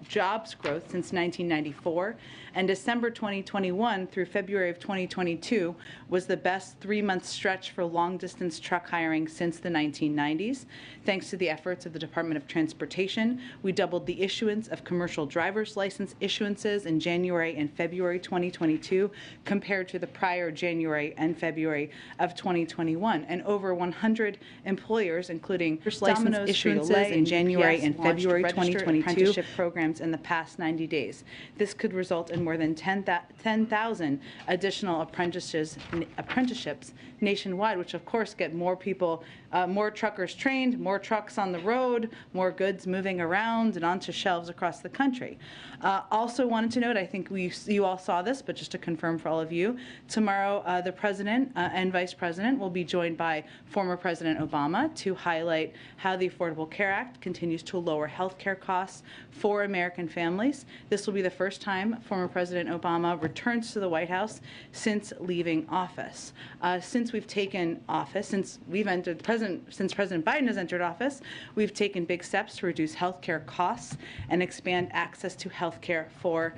jobs growth since 1994, and December 2021 through February of 2022 was the best 3-month stretch for long-distance truck hiring since the 1990s. Thanks to the efforts of the Department of Transportation, we doubled the issuance of commercial driver's license issuances in January and February 2022 compared to the prior January and February of 2021. And over 100 employers, incling license issuances in January and February 2022, apprenticeship programs in the past 90 days. This could result in more than 10,000 additional apprenticeships nationwide, which of course get more people, more truckers trained, more trucks on the road, more goods moving around and onto shelves across the country. Also wanted to note, I think you all saw this, but just to confirm for all of you, tomorrow the President and Vice President will be joined by by former President Obama to highlight how the Affordable Care Act continues to lower health care costs for American families. This will be the first time former President Obama returns to the White House since leaving office. Since we've taken office, since President Biden has entered office, we've taken big steps to reduce health care costs and expand access to health care for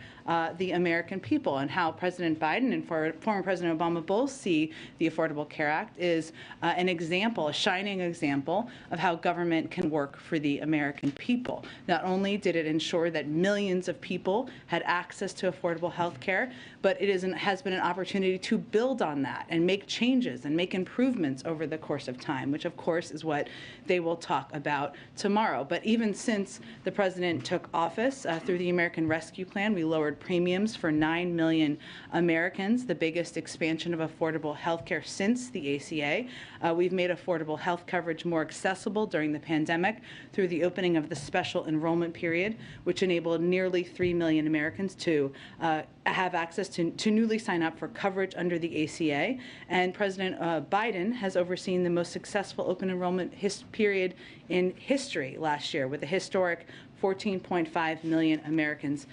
the American people. And how President Biden and former President Obama both see the Affordable Care Act is an example, a shining example of how government can work for the American people. Not only did it ensure that millions of people had access to affordable health care, but it has been an opportunity to build on that and make changes and make improvements over the course of time, which of course is what they will talk about tomorrow. But even since the president took office, through the American Rescue Plan, we lowered premiums for 9 million Americans, the biggest expansion of affordable health care since the ACA. We've made affordable health coverage more accessible during the pandemic through the opening of the special enrollment period, which enabled nearly 3 million Americans to have access to newly sign up for coverage under the ACA. And President Biden has overseen the most successful open enrollment period in history last year, with a historic 14.5 million Americans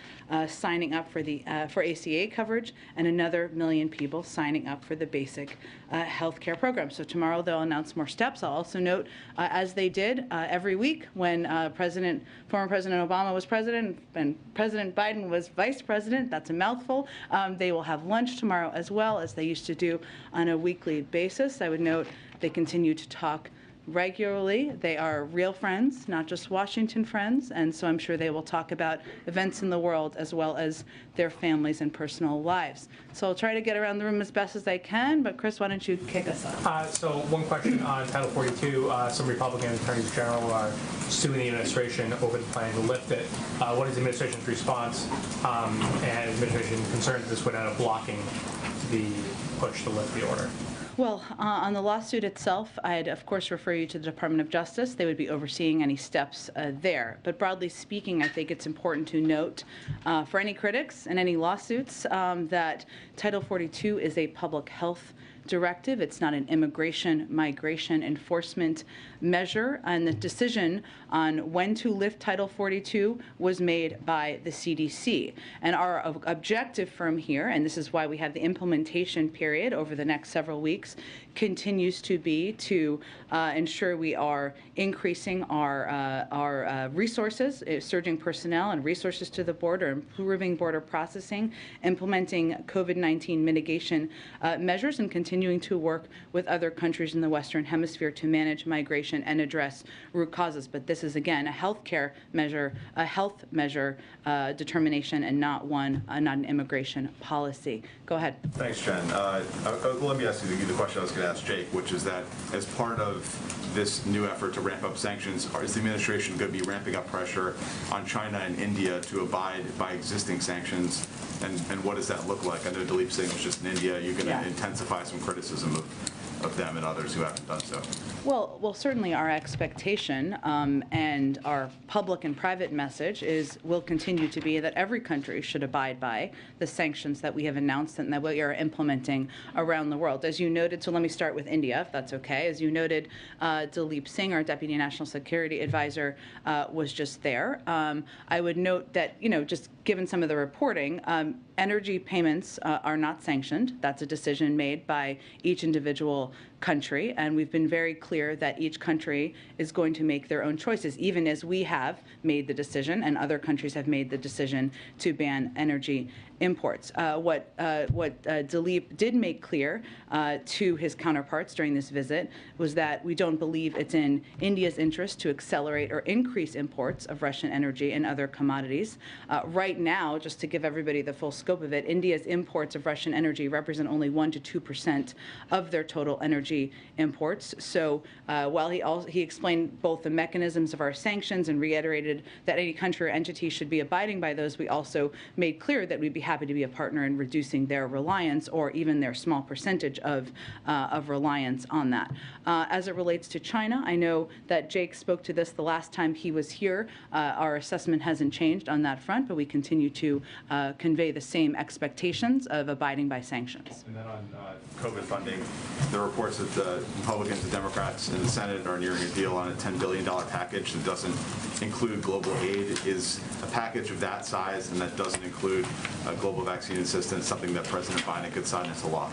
signing up for ACA coverage, and another million people signing up for the basic health care program. So tomorrow they'll announce more steps. I'll also note, as they did every week when former President Obama was president and President Biden was vice president, that's a mouthful, they will have lunch tomorrow as well, as they used to do on a weekly basis. I would note they continue to talk regularly. They are real friends, not just Washington friends, and so I'm sure they will talk about events in the world as well as their families and personal lives. So I'll try to get around the room as best as I can, but Chris, why don't you kick us off? So one question on Title 42. Some Republican attorneys general are suing the administration over the plan to lift it. What is the administration's response? And administration concerns this would end up blocking the push to lift the order? Well, on the lawsuit itself, I'd of course refer you to the Department of Justice. They would be overseeing any steps there. But broadly speaking, I think it's important to note for any critics and any lawsuits that Title 42 is a public health directive. It's not an immigration, migration enforcement measure, and the decision on when to lift Title 42 was made by the CDC. And our objective from here, and this is why we have the implementation period over the next several weeks, continues to be to ensure we are increasing our resources, surging personnel and resources to the border, improving border processing, implementing COVID-19 mitigation measures, and continuing to work with other countries in the Western Hemisphere to manage migration and address root causes. But this is, again, a health care measure, a health measure determination, and not an immigration policy. Go ahead. Thanks, Jen. Let me ask you the question I was going to ask Jake, which is that as part of this new effort to ramp up sanctions, is the administration going to be ramping up pressure on China and India to abide by existing sanctions? And what does that look like? I know Dilip Singh was just in India. You're going to intensify some criticism of them and others who haven't done so. Well, certainly our expectation and our public and private message will continue to be that every country should abide by the sanctions that we have announced and that we are implementing around the world. As you noted, so let me start with India, if that's okay. As you noted, Dilip Singh, our Deputy National Security Advisor, was just there. I would note that, just given some of the reporting, energy payments are not sanctioned. That's a decision made by each individual country, and we've been very clear that each country is going to make their own choices, even as we have made the decision and other countries have made the decision to ban energy imports. What Dilip did make clear to his counterparts during this visit was that we don't believe it's in India's interest to accelerate or increase imports of Russian energy and other commodities. Right now, just to give everybody the full scope of it, India's imports of Russian energy represent only 1% to 2% of their total energy imports. So while he explained both the mechanisms of our sanctions and reiterated that any country or entity should be abiding by those, we also made clear that we'd be happy to be a partner in reducing their reliance or even their small percentage of reliance on that. As it relates to China, I know that Jake spoke to this the last time he was here. Our assessment hasn't changed on that front, but we continue to convey the same expectations of abiding by sanctions. And then on COVID funding, the reports that the Republicans and Democrats in the Senate are nearing a deal on a $10 billion package that doesn't include global aid. Is a package of that size and that doesn't include global vaccine assistance something that President Biden could sign into law?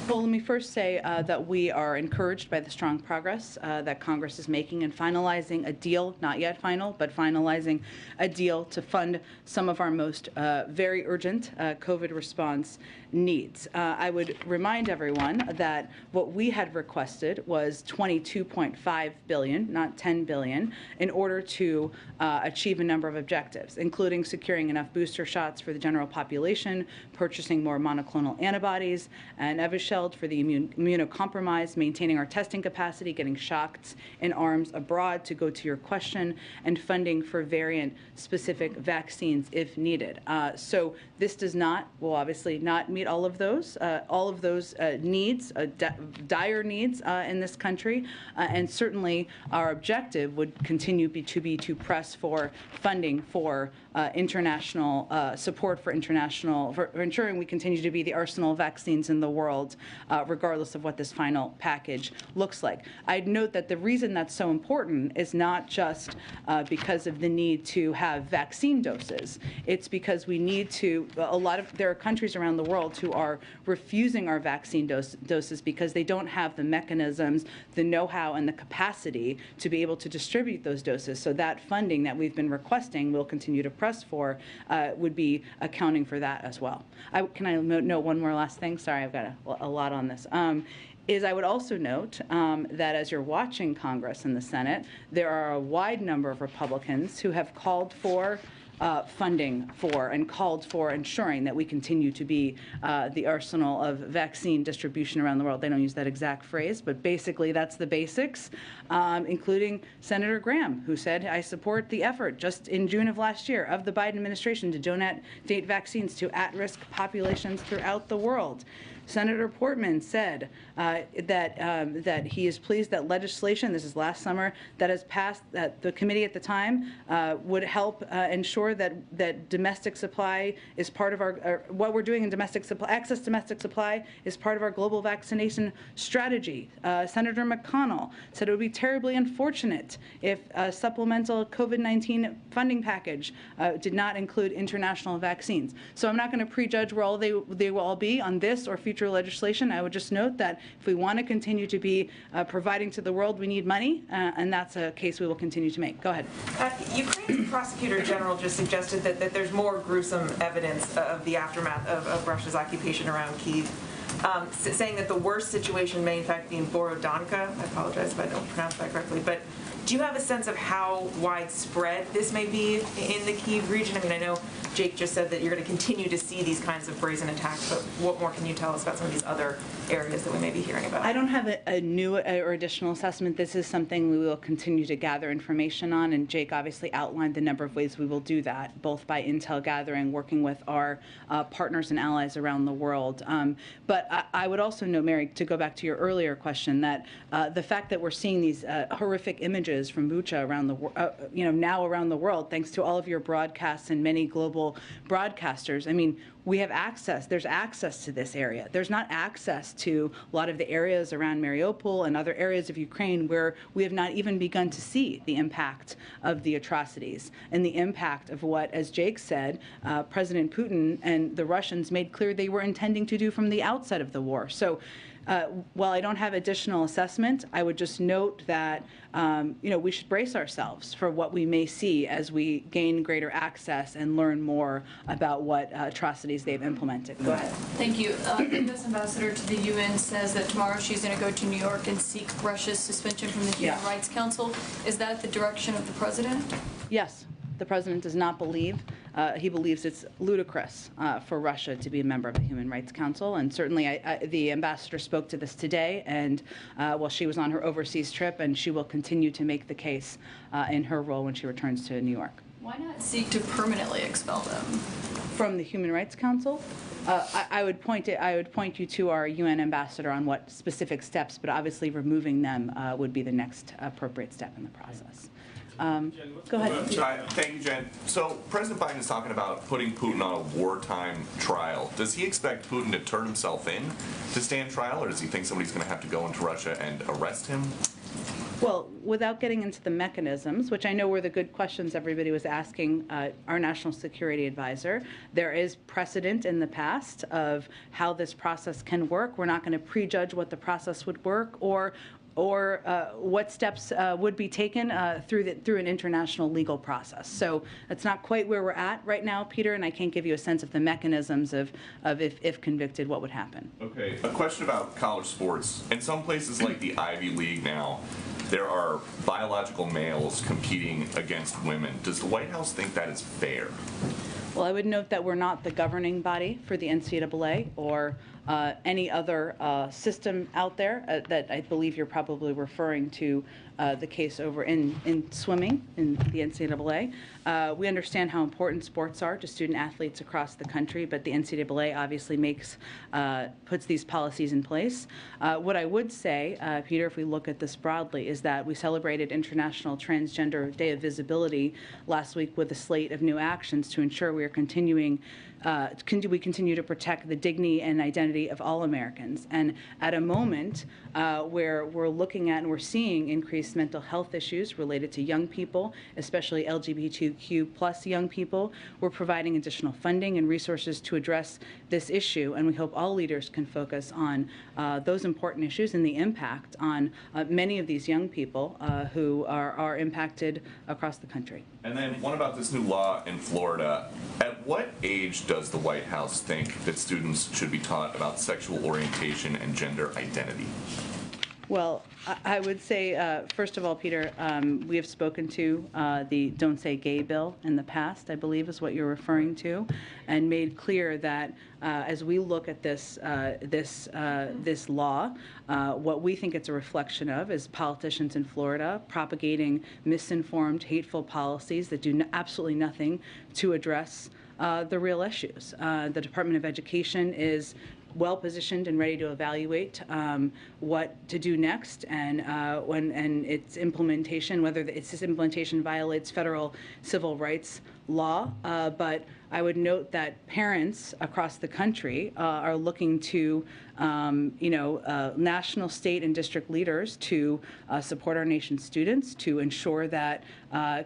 Well, let me first say that we are encouraged by the strong progress that Congress is making in finalizing a deal, not yet final, but finalizing a deal to fund some of our most very urgent COVID response needs. I would remind everyone that what we had requested was $22.5 billion, not $10 billion, in order to achieve a number of objectives, including securing enough booster shots for the general population, purchasing more monoclonal antibodies and Evusheld for the immunocompromised, maintaining our testing capacity, getting shots in arms abroad, to go to your question, and funding for variant-specific vaccines if needed. So this does not, will obviously not meet all of those needs, dire needs in this country, and certainly our objective would continue to press for funding for international support for ensuring we continue to be the arsenal of vaccines in the world, regardless of what this final package looks like. I'd note that the reason that's so important is not just because of the need to have vaccine doses. It's because we need to, there are countries around the world who are refusing our vaccine doses because they don't have the mechanisms, the know-how, and the capacity to be able to distribute those doses. So that funding that we've been requesting, we'll continue to press for, would be accounting for that as well. Can I note one more last thing? Sorry, I've got a lot on this. I would also note that as you're watching Congress and the Senate, there are a wide number of Republicans who have called for funding for and called for ensuring that we continue to be the arsenal of vaccine distribution around the world. They don't use that exact phrase, but basically that's the basics, including Senator Graham, who said, I support the effort just in June of last year of the Biden administration to donate vaccines to at-risk populations throughout the world. Senator Portman said that he is pleased that legislation, this is last summer, that has passed, that the committee at the time would help ensure that domestic supply is part of our, what we're doing in domestic supply, access to domestic supply is part of our global vaccination strategy. Senator McConnell said it would be terribly unfortunate if a supplemental COVID-19 funding package did not include international vaccines. So I'm not going to prejudge where they will all be on this or future legislation. I would just note that if we want to continue to be providing to the world, we need money, and that's a case we will continue to make. Go ahead. Ukraine's prosecutor general just suggested that there's more gruesome evidence of the aftermath of Russia's occupation around Kyiv, saying that the worst situation may in fact be in Borodyanka. I apologize if I don't pronounce that correctly, but do you have a sense of how widespread this may be in the Kyiv region? I mean, I know Jake just said that you're going to continue to see these kinds of brazen attacks, but what more can you tell us about some of these other areas that we may be hearing about? I don't have a new or additional assessment. This is something we will continue to gather information on, and Jake obviously outlined the number of ways we will do that, both by intel gathering, working with our partners and allies around the world. But I would also note, Mary, to go back to your earlier question, that the fact that we're seeing these horrific images from Bucha around the now around the world, thanks to all of your broadcasts and many global broadcasters. I mean, we have access. There's access to this area. There's not access to a lot of the areas around Mariupol and other areas of Ukraine where we have not even begun to see the impact of the atrocities and the impact of what, as Jake said, President Putin and the Russians made clear they were intending to do from the outset of the war. So while I don't have additional assessment, I would just note that we should brace ourselves for what we may see as we gain greater access and learn more about what atrocities they've implemented. Go ahead. Thank you. The U.S. ambassador to the UN says that tomorrow she's going to go to New York and seek Russia's suspension from the Human Rights Council. Is that the direction of the president? Yes. The president does not believe, he believes it's ludicrous for Russia to be a member of the Human Rights Council. And certainly the ambassador spoke to this today, and while she was on her overseas trip, and she will continue to make the case in her role when she returns to New York. Why not seek to permanently expel them? From the Human Rights Council? I would point you to our UN ambassador on what specific steps, but obviously removing them would be the next appropriate step in the process. Go ahead. Thank you, Jen. So President Biden is talking about putting Putin on a wartime trial. Does he expect Putin to turn himself in to stand trial, or does he think somebody's going to have to go into Russia and arrest him? Well, without getting into the mechanisms, which I know were the good questions everybody was asking our national security advisor, there is precedent in the past of how this process can work. We're not going to prejudge what the process would work or what steps would be taken through an international legal process. So that's not quite where we're at right now, Peter, and I can't give you a sense of the mechanisms of if convicted, what would happen. Okay, a question about college sports. In some places like the Ivy League now, there are biological males competing against women. Does the White House think that is fair? Well, I would note that we're not the governing body for the NCAA or any other system out there that I believe you're probably referring to the case over in swimming in the NCAA. We understand how important sports are to student athletes across the country, but the NCAA obviously puts these policies in place. What I would say, Peter, if we look at this broadly, is that we celebrated International Transgender Day of Visibility last week with a slate of new actions to ensure we are continuing to protect the dignity and identity of all Americans. And at a moment where we're looking at and we're seeing increased mental health issues related to young people, especially LGBTQ plus young people, we're providing additional funding and resources to address this issue. And we hope all leaders can focus on those important issues and the impact on many of these young people who are impacted across the country. And then one about this new law in Florida. At what age does the White House think that students should be taught about sexual orientation and gender identity? Well, I would say, first of all, Peter, we have spoken to the Don't Say Gay bill in the past, I believe is what you're referring to, and made clear that as we look at this law, what we think it's a reflection of is politicians in Florida propagating misinformed, hateful policies that do absolutely nothing to address the real issues. The Department of Education is well positioned and ready to evaluate what to do next, and its implementation, whether its implementation violates federal civil rights law. But I would note that parents across the country are looking to national, state, and district leaders to support our nation's students, to ensure that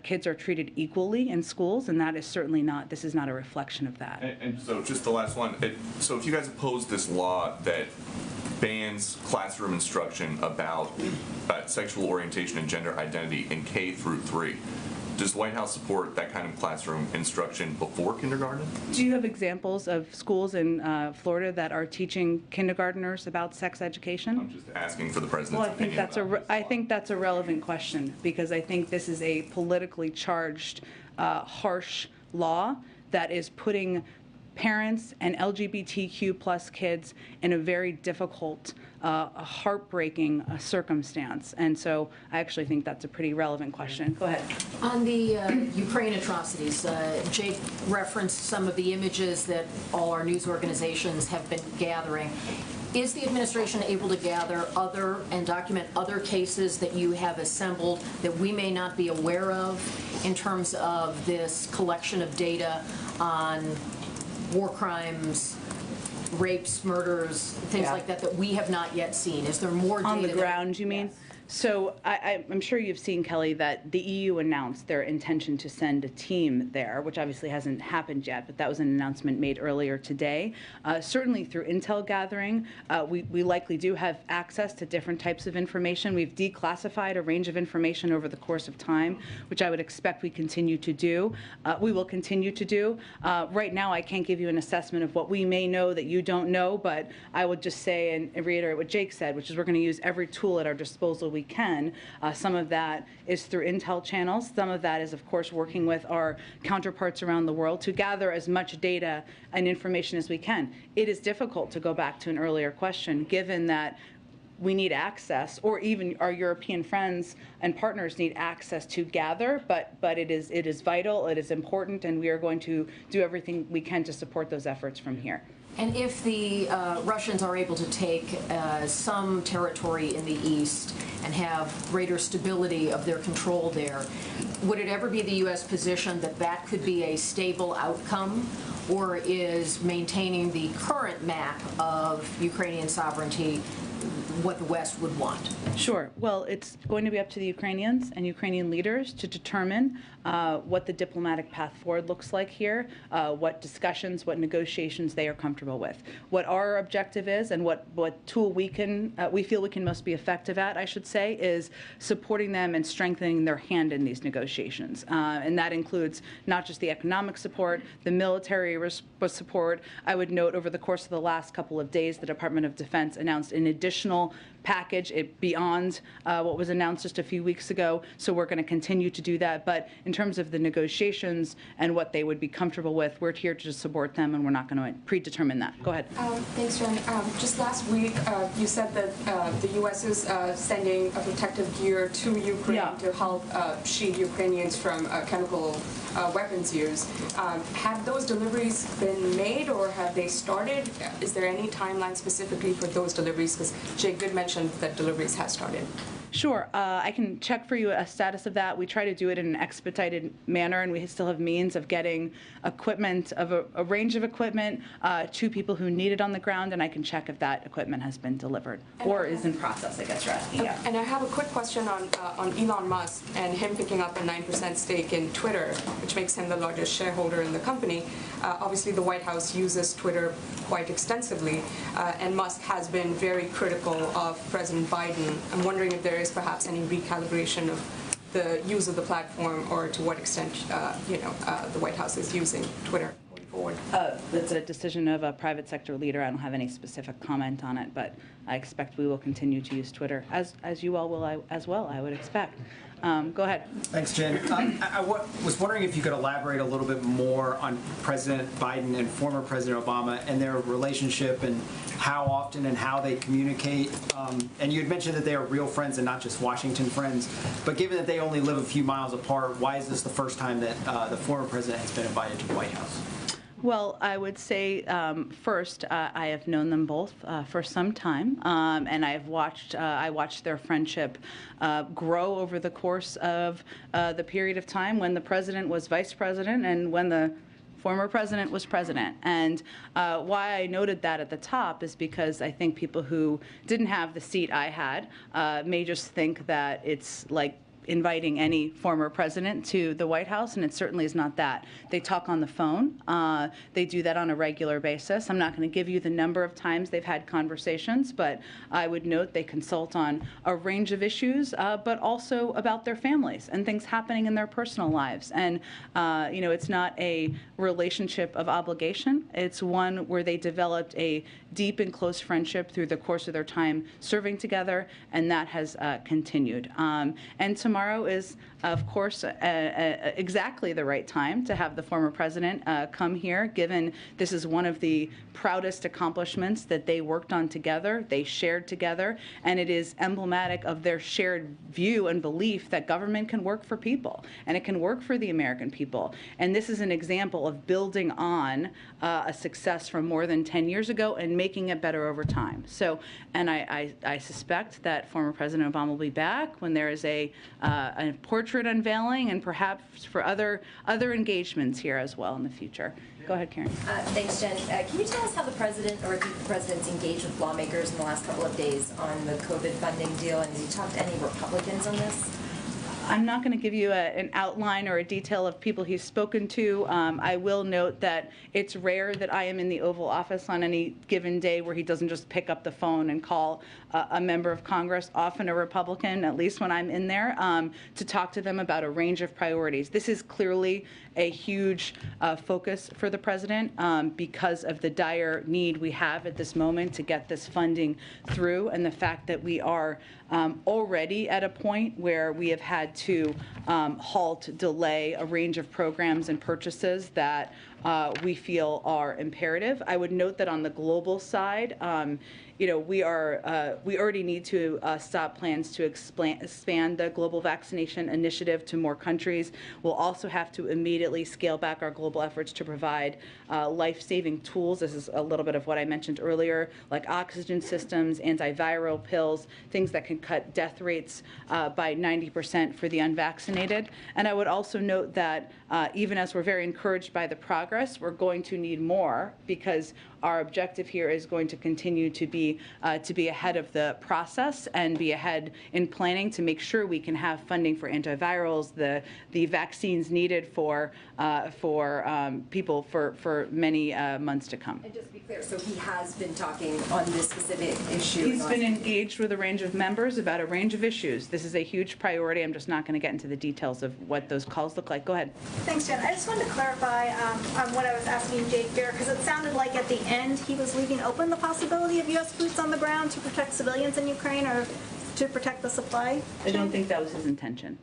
kids are treated equally in schools, and that is certainly not, this is not a reflection of that. And so just the last one. So if you guys oppose this law that bans classroom instruction about sexual orientation and gender identity in K through 3, does the White House support that kind of classroom instruction before kindergarten? Do you have examples of schools in Florida that are teaching kindergartners about sex education? I'm just asking for the president's opinion. I think that's a relevant question, because I think this is a politically charged, harsh law that is putting parents and LGBTQ plus kids in a very difficult, heartbreaking circumstance. And so I actually think that's a pretty relevant question. Go ahead. On the Ukraine atrocities, Jake referenced some of the images that all our news organizations have been gathering. Is the administration able to gather and document other cases that you have assembled that we may not be aware of in terms of this collection of data on war crimes, rapes, murders, things like that we have not yet seen? Is there more data? On the ground, you mean? Yes. So I'm sure you've seen, Kelly, that the EU announced their intention to send a team there, which obviously hasn't happened yet, but that was an announcement made earlier today. Certainly through intel gathering, we likely do have access to different types of information. We've declassified a range of information over the course of time, which I would expect we continue to do. We will continue to do. Right now, I can't give you an assessment of what we may know that you don't know, but I would just say and reiterate what Jake said, which is we're going to use every tool at our disposal we can. Some of that is through intel channels. Some of that is, of course, working with our counterparts around the world to gather as much data and information as we can. It is difficult, to go back to an earlier question, given that we need access, or even our European friends and partners need access to gather, but it is vital, it is important, and we are going to do everything we can to support those efforts from here. And if the Russians are able to take some territory in the east and have greater stability of their control there, would it ever be the U.S. position that that could be a stable outcome, or is maintaining the current map of Ukrainian sovereignty what the West would want? Sure. Well, it's going to be up to the Ukrainians and Ukrainian leaders to determine what the diplomatic path forward looks like here, what discussions, what negotiations they are comfortable with. What our objective is, and what tool we feel we can most be effective at, I should say, is supporting them and strengthening their hand in these negotiations. And that includes not just the economic support, the military support. I would note over the course of the last couple of days, the Department of Defense announced an additional package beyond what was announced just a few weeks ago. So we're going to continue to do that. But in terms of the negotiations and what they would be comfortable with, we're here to support them, and we're not going to predetermine that. Go ahead. Thanks, Jen. Just last week, you said that the U.S. is sending a protective gear to Ukraine to help shield Ukrainians from chemical weapons use. Have those deliveries been made, or have they started? Is there any timeline specifically for those deliveries? Because Jake did mention that deliveries have started. Sure. I can check for you a status of that. We try to do it in an expedited manner, and we still have means of getting equipment, of a range of equipment, to people who need it on the ground, and I can check if that equipment has been delivered or is in process, I guess you're asking. Yeah. And I have a quick question on Elon Musk and him picking up a 9% stake in Twitter, which makes him the largest shareholder in the company. Obviously, the White House uses Twitter quite extensively, and Musk has been very critical of President Biden. I'm wondering if there is perhaps any recalibration of the use of the platform, or to what extent the White House is using Twitter going forward. That's a decision of a private sector leader. I don't have any specific comment on it, but I expect we will continue to use Twitter, as you all will as well, I would expect. Go ahead. Thanks, Jen. I was wondering if you could elaborate a little bit more on President Biden and former President Obama and their relationship, and how often and how they communicate. And you had mentioned that they are real friends and not just Washington friends. But given that they only live a few miles apart, why is this the first time that the former president has been invited to the White House? Well, I would say first, I have known them both for some time, and I watched their friendship grow over the course of the period of time when the president was vice president and when the former president was president. And why I noted that at the top is because I think people who didn't have the seat I had may just think that it's like inviting any former president to the White House, and it certainly is not that. They talk on the phone. They do that on a regular basis. I'm not going to give you the number of times they've had conversations, but I would note they consult on a range of issues, but also about their families and things happening in their personal lives. And it's not a relationship of obligation. It's one where they developed a deep and close friendship through the course of their time serving together, and that has continued. And tomorrow is, of course, exactly the right time to have the former president come here, given this is one of the proudest accomplishments that they worked on together, they shared together, and it is emblematic of their shared view and belief that government can work for people, and it can work for the American people. And this is an example of building on a success from more than 10 years ago and making it better over time. So, and I suspect that former President Obama will be back when there is a portrait unveiling, and perhaps for other engagements here as well in the future. Go ahead, Karen. Thanks, Jen. Can you tell us how the president or the president's engaged with lawmakers in the last couple of days on the COVID funding deal, and has he talked to any Republicans on this? I'm not going to give you an outline or a detail of people he's spoken to. I will note that it's rare that I am in the Oval Office on any given day where he doesn't just pick up the phone and call a member of Congress, often a Republican, at least when I'm in there, to talk to them about a range of priorities. This is clearly a huge focus for the president because of the dire need we have at this moment to get this funding through, and the fact that we are already at a point where we have had to halt, delay a range of programs and purchases that we feel are imperative. I would note that on the global side, we already need to stop plans to expand the global vaccination initiative to more countries. We'll also have to immediately scale back our global efforts to provide life-saving tools. This is a little bit of what I mentioned earlier, like oxygen systems, antiviral pills, things that can cut death rates by 90% for the unvaccinated. And I would also note that even as we're very encouraged by the progress, we're going to need more, because our objective here is going to continue to be ahead of the process and be ahead in planning to make sure we can have funding for antivirals, the vaccines needed for people for many months to come. And just to be clear, so he has been talking on this specific issue? He's been engaged with a range of members about a range of issues. This is a huge priority. I'm just not going to get into the details of what those calls look like. Go ahead. Thanks, Jen. I just wanted to clarify on what I was asking Jake there, because it sounded like at the end he was leaving open the possibility of U.S. boots on the ground to protect civilians in Ukraine or to protect the supply chain. I don't think that was his intention.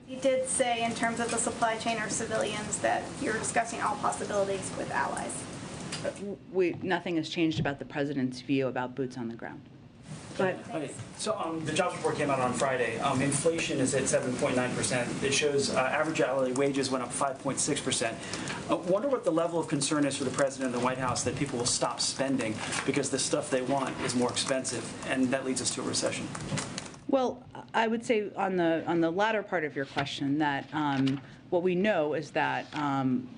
He did say in terms of the supply chain or civilians that you're discussing all possibilities with allies. Nothing has changed about the president's view about boots on the ground. Go ahead. Hi. So the jobs report came out on Friday. Inflation is at 7.9%. It shows average hourly wages went up 5.6%. I wonder what the level of concern is for the president and the White House that people will stop spending because the stuff they want is more expensive, and that leads us to a recession. Well, I would say on the latter part of your question that what we know is that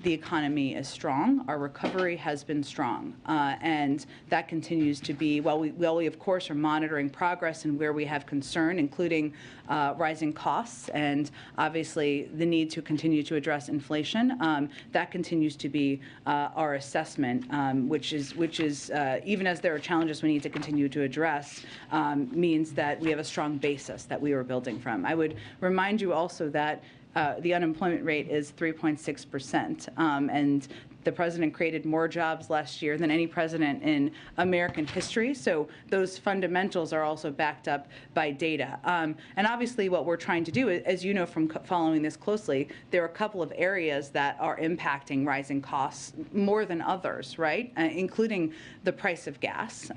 the economy is strong. Our recovery has been strong, and that continues to be. While we of course are monitoring progress and where we have concern, including rising costs and obviously the need to continue to address inflation. That continues to be our assessment, which is even as there are challenges we need to continue to address, means that we have a strong basis that we are building from. I would remind you also that the unemployment rate is 3.6%, and the president created more jobs last year than any president in American history. So those fundamentals are also backed up by data. And obviously what we're trying to do, as you know from following this closely, there are a couple of areas that are impacting rising costs more than others, right? Including the price of gas,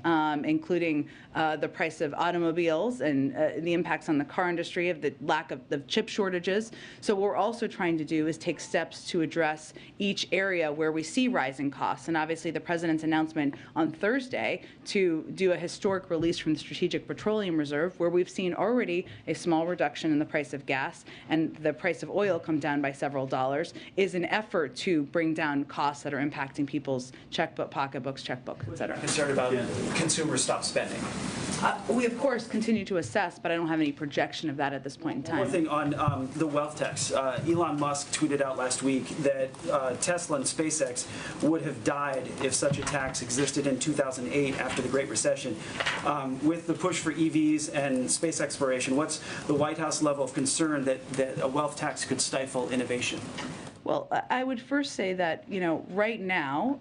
including the price of automobiles and the impacts on the car industry of the lack of the chip shortages. So what we're also trying to do is take steps to address each area where we see rising costs. And obviously the president's announcement on Thursday to do a historic release from the Strategic Petroleum Reserve, where we've seen already a small reduction in the price of gas and the price of oil come down by several dollars, is an effort to bring down costs that are impacting people's pocketbooks, checkbooks, et cetera. Concerned about consumers stop spending. We, of course, continue to assess, but I don't have any projection of that at this point in time. One thing on the wealth tax. Elon Musk tweeted out last week that Tesla and SpaceX would have died if such a tax existed in 2008 after the Great Recession. With the push for EVs and space exploration, what's the White House level of concern that a wealth tax could stifle innovation? Well, I would first say that, right now,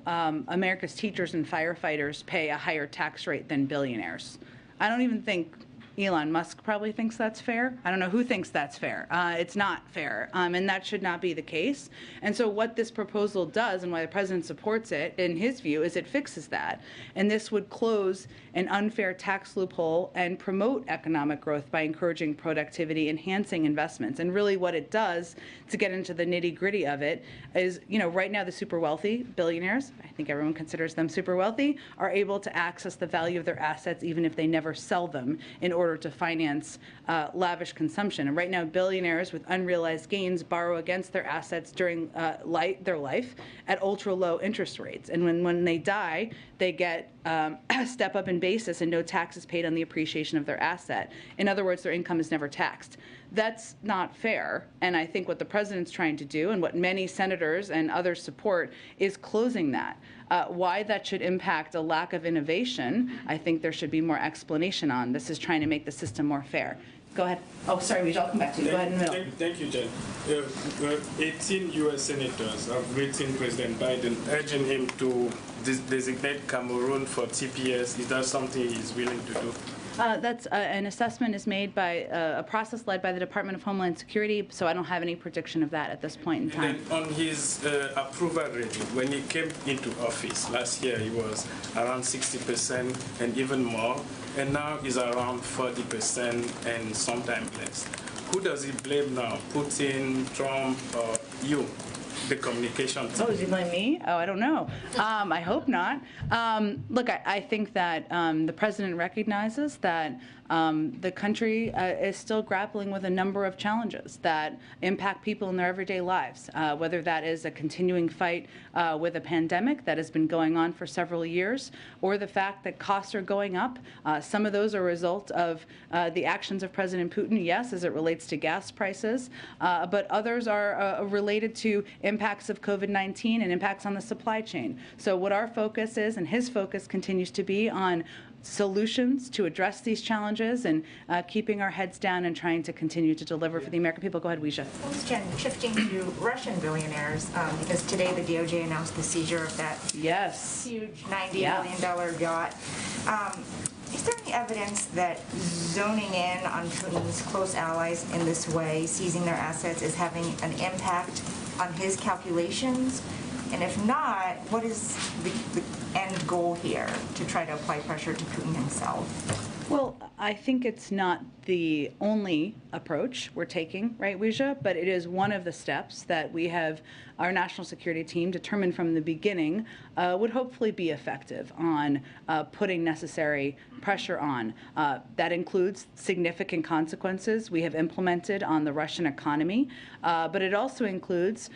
America's teachers and firefighters pay a higher tax rate than billionaires. I don't even think Elon Musk probably thinks that's fair. I don't know who thinks that's fair. It's not fair, and that should not be the case. And so what this proposal does, and why the president supports it, in his view, is it fixes that. And this would close an unfair tax loophole and promote economic growth by encouraging productivity, enhancing investments. And really what it does, to get into the nitty-gritty of it, is, right now the super wealthy, billionaires, I think everyone considers them super wealthy, are able to access the value of their assets even if they never sell them in order to finance lavish consumption. And right now, billionaires with unrealized gains borrow against their assets during their life at ultra-low interest rates. And when they die, they get a step up in basis and no taxes paid on the appreciation of their asset. In other words, their income is never taxed. That's not fair, and I think what the president's trying to do, and what many senators and others support, is closing that. Why that should impact a lack of innovation, I think there should be more explanation on. This is trying to make the system more fair. Go ahead. Oh, sorry, I'll come back to you. Go ahead in the middle. Thank you, Jen. 18 U.S. senators have written President Biden urging him to designate Cameroon for TPS. Is that something he's willing to do? That's an assessment is made by a process led by the Department of Homeland Security, so I don't have any prediction of that at this point in time. And on his approval rating, when he came into office last year, he was around 60% and even more, and now he's around 40% and sometimes less. Who does he blame now? Putin, Trump, or you? The communication team. Oh, does he blame me? Oh, I don't know. I hope not. Look, I think that the president recognizes that the country is still grappling with a number of challenges that impact people in their everyday lives, whether that is a continuing fight with a pandemic that has been going on for several years, or the fact that costs are going up. Some of those are a result of the actions of President Putin, yes, as it relates to gas prices, but others are related to impacts of COVID-19 and impacts on the supply chain. So what our focus is, and his focus continues to be on solutions to address these challenges and keeping our heads down and trying to continue to deliver for the American people. Go ahead, Weijia. Thanks, Jen. Shifting to Russian billionaires, because today the DOJ announced the seizure of that huge $90 million yacht. Is there any evidence that zoning in on Putin's close allies in this way, seizing their assets, is having an impact on his calculations? And if not, what is the end goal here to try to apply pressure to Putin himself? Well, I think it's not the only approach we're taking, right, Weijia? But it is one of the steps that we have, our national security team determined from the beginning would hopefully be effective on putting necessary pressure on. That includes significant consequences we have implemented on the Russian economy, but it also includes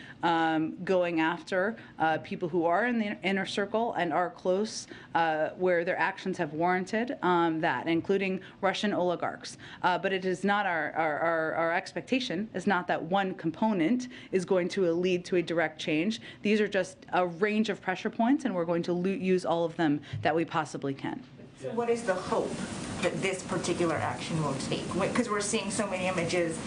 going after people who are in the inner circle and are close where their actions have warranted that, including Russian oligarchs. But it is not our expectation is not that one component is going to lead to a direct change. These are just a range of pressure points, and we're going to use all of them that we possibly can. So what is the hope that this particular action will take? Because we're seeing so many images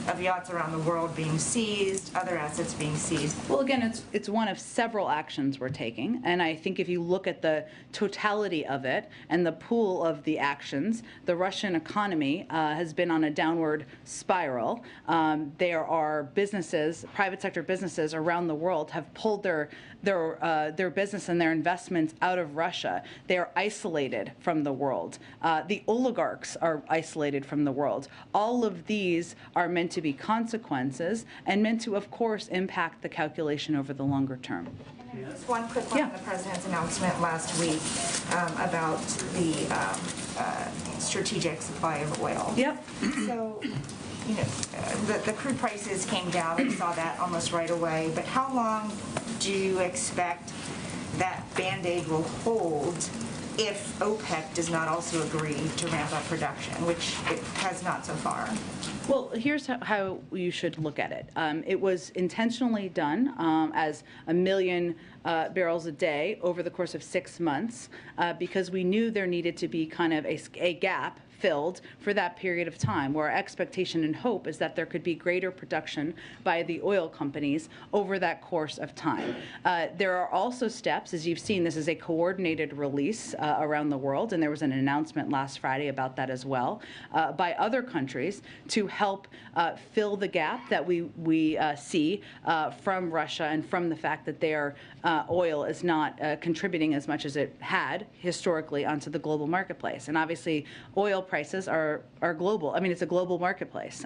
of yachts around the world being seized, other assets being seized. Well, again, it's one of several actions we're taking, and I think if you look at the totality of it and the pool of the actions, the Russian economy has been on a downward spiral. There are businesses, private sector businesses around the world have pulled their business and their investments out of Russia. They are isolated from the world. The oligarchs are isolated from the world. All of these are meant to be consequences and meant to, of course, impact the calculation over the longer term. Just one quick one on the president's announcement last week about the strategic supply of oil. Yep. So, you know, the crude prices came down. We saw that almost right away. But how long do you expect that Band-Aid will hold if OPEC does not also agree to ramp up production, which it has not so far? Well, here's how you should look at it. It was intentionally done as 1 million barrels a day over the course of 6 months because we knew there needed to be kind of a gap filled for that period of time, where our expectation and hope is that there could be greater production by the oil companies over that course of time. There are also steps, as you've seen, this is a coordinated release around the world, and there was an announcement last Friday about that as well, by other countries to help fill the gap that we see from Russia and from the fact that their oil is not contributing as much as it had historically onto the global marketplace. And obviously, oil prices are global. I mean, it's a global marketplace.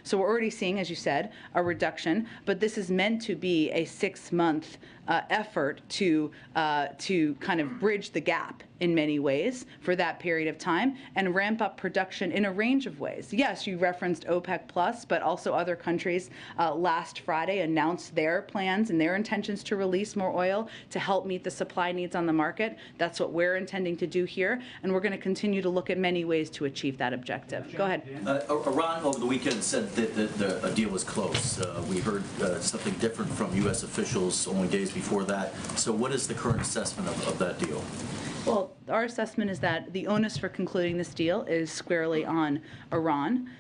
So we're already seeing, as you said, a reduction, but this is meant to be a 6-month effort to kind of bridge the gap in many ways for that period of time and ramp up production in a range of ways. Yes, you referenced OPEC Plus, but also other countries last Friday announced their plans and their intentions to release more oil to help meet the supply needs on the market. That's what we're intending to do here, and we're going to continue to look at many ways to achieve that objective. Go ahead. Iran over the weekend said that a deal was close. We heard something different from U.S. officials only days before that. So what is the current assessment of that deal? Well, our assessment is that the onus for concluding this deal is squarely on Iran.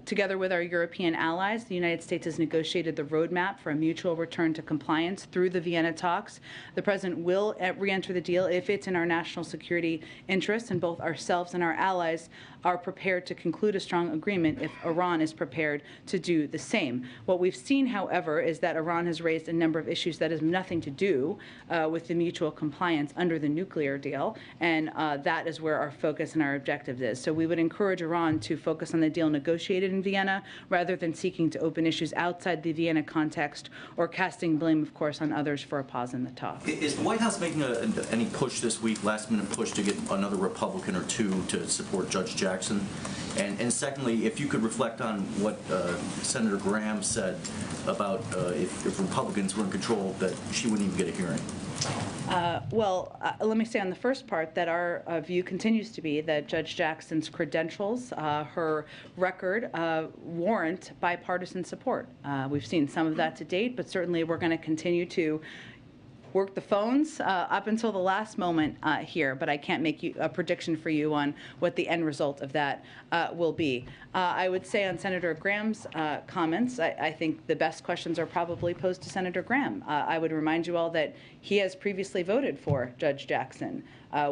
Together with our European allies, the United States has negotiated the roadmap for a mutual return to compliance through the Vienna talks. The President will re-enter the deal if it's in our national security interests, and both ourselves and our allies are prepared to conclude a strong agreement if Iran is prepared to do the same. What we've seen, however, is that Iran has raised a number of issues that has nothing to do with the mutual compliance under the nuclear deal, and that is where our focus and our objective is. So we would encourage Iran to focus on the deal negotiated in Vienna rather than seeking to open issues outside the Vienna context or casting blame, of course, on others for a pause in the talks. Is the White House making any push this week, last-minute push, to get another Republican or two to support Judge Jackson? And secondly, if you could reflect on what Senator Graham said about if Republicans were in control, that she wouldn't even get a hearing. Let me say on the first part that our view continues to be that Judge Jackson's credentials, her record, warrant bipartisan support. We've seen some of that to date, but certainly we're going to continue to work the phones up until the last moment here, but I can't make a prediction for you on what the end result of that will be. I would say on Senator Graham's comments, I think the best questions are probably posed to Senator Graham. I would remind you all that he has previously voted for Judge Jackson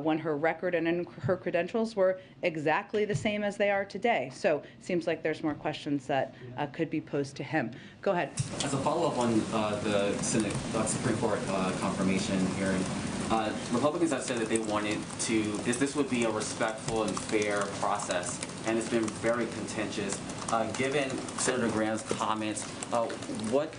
when her record and her credentials were exactly the same as they are today. So it seems like there's more questions that could be posed to him. Go ahead. As a follow-up on the Supreme Court confirmation hearing, Republicans have said that they wanted to, this would be a respectful and fair process, and it's been very contentious. Given Senator Graham's comments, what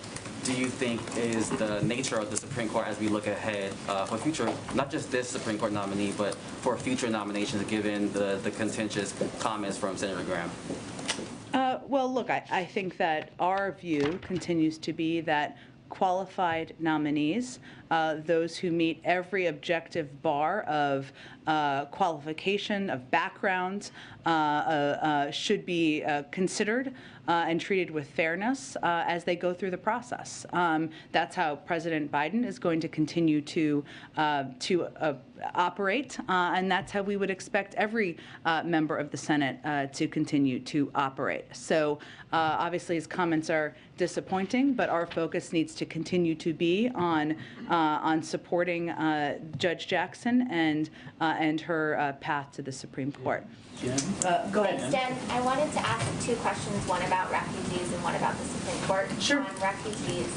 do you think is the nature of the Supreme Court as we look ahead for future, not just this Supreme Court nominee, but for future nominations, given the contentious comments from Senator Graham? Look, I think that our view continues to be that qualified nominees, those who meet every objective bar of qualification, of background, should be considered and treated with fairness as they go through the process. That's how President Biden is going to continue to operate, and that's how we would expect every member of the Senate to continue to operate. So obviously his comments are disappointing, but our focus needs to continue to be on supporting Judge Jackson and her path to the Supreme Court. Go ahead. Thanks, Jen. I wanted to ask two questions, one about refugees and one about the Supreme Court. Sure. On refugees,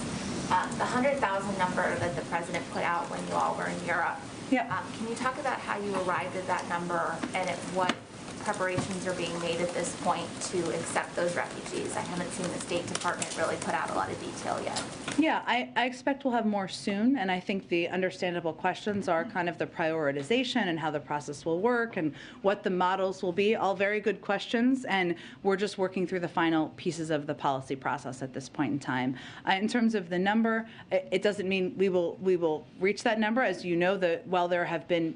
the 100,000 number that the president put out when you all were in Europe. Yeah. Can you talk about how you arrived at that number and at what preparations are being made at this point to accept those refugees? I haven't seen the State Department really put out a lot of detail yet. Yeah, I expect we'll have more soon, and I think the understandable questions are kind of the prioritization and how the process will work and what the models will be. All very good questions, and we're just working through the final pieces of the policy process at this point in time. In terms of the number, it doesn't mean we will reach that number. As you know, while there have been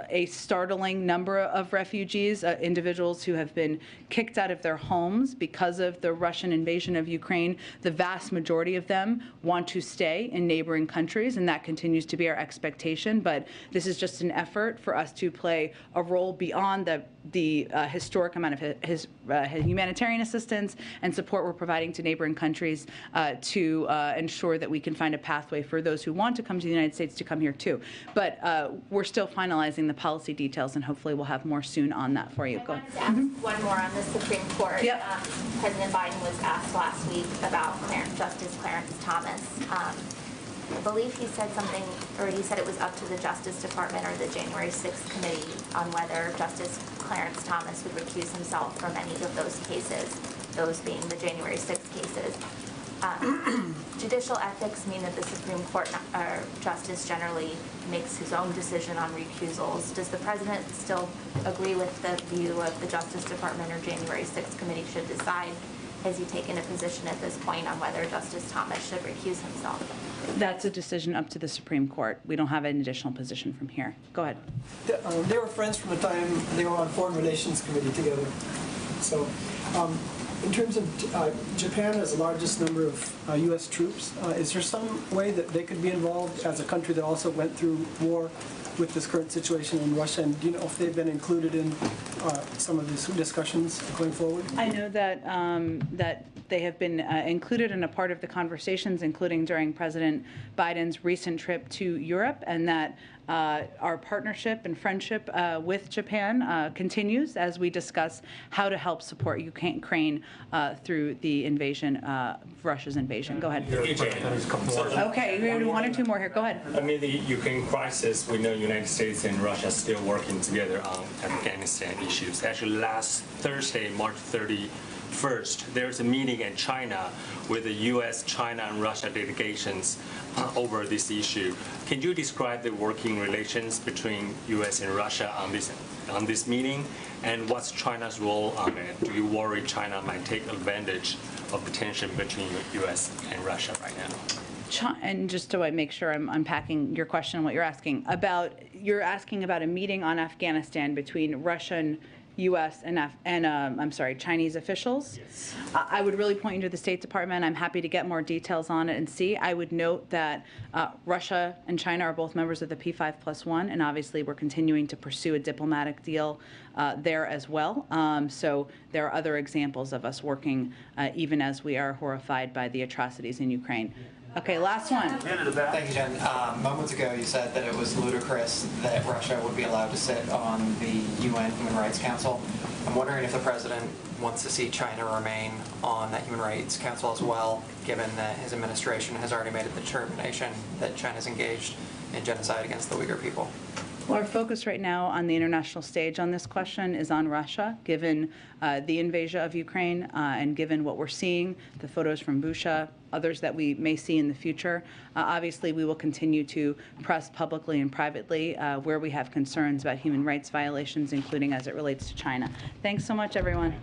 a startling number of refugees, individuals who have been kicked out of their homes because of the Russian invasion of Ukraine, the vast majority of them want to stay in neighboring countries, and that continues to be our expectation. But this is just an effort for us to play a role beyond the historic amount of humanitarian assistance and support we're providing to neighboring countries to ensure that we can find a pathway for those who want to come to the United States to come here too. But we're still finalizing the policy details, and hopefully we'll have more soon on that for you. I wanted to ask one more on the Supreme Court. Yep. President Biden was asked last week about Justice Clarence Thomas. I believe he said something, or he said it was up to the Justice Department or the January 6th committee on whether Justice Clarence Thomas would recuse himself from any of those cases, those being the January 6th cases. Judicial ethics mean that the Supreme Court justice generally makes his own decision on recusals. Does the president still agree with the view of the Justice Department or January 6th committee should decide? Has he taken a position at this point on whether Justice Thomas should recuse himself? That's a decision up to the Supreme Court. We don't have an additional position from here. Go ahead. They were friends from the time they were on Foreign Relations Committee together. So in terms of Japan has the largest number of U.S. troops, is there some way that they could be involved as a country that also went through war with this current situation in Russia? And do you know if they've been included in some of these discussions going forward? I know that that they have been included and a part of the conversations, including during President Biden's recent trip to Europe, and that our partnership and friendship with Japan continues as we discuss how to help support Ukraine through the invasion, Russia's invasion. Go ahead. Okay, we have one or two more here. Go ahead. I mean, the Ukraine crisis, we know United States and Russia are still working together on Afghanistan issues. Actually, last Thursday, March 31st, there's a meeting in China with the U.S., China, and Russia delegations over this issue. Can you describe the working relations between U.S. and Russia on this meeting, and what's China's role on it? Do you worry China might take advantage of the tension between U.S. and Russia right now? And just to make sure I'm unpacking your question and what you're asking about a meeting on Afghanistan between Russian, U.S. and Chinese officials. Yes. I would really point you to the State Department. I'm happy to get more details on it and see. I would note that Russia and China are both members of the P5+1, and obviously we're continuing to pursue a diplomatic deal there as well. So there are other examples of us working even as we are horrified by the atrocities in Ukraine. Okay, last one. Thank you, Jen. Moments ago, you said that it was ludicrous that Russia would be allowed to sit on the UN Human Rights Council. I'm wondering if the president wants to see China remain on that Human Rights Council as well, given that his administration has already made a determination that China's engaged in genocide against the Uyghur people. Well, our focus right now on the international stage on this question is on Russia, given the invasion of Ukraine and given what we're seeing, the photos from Bucha, others that we may see in the future. Obviously, we will continue to press publicly and privately where we have concerns about human rights violations, including as it relates to China. Thanks so much, everyone.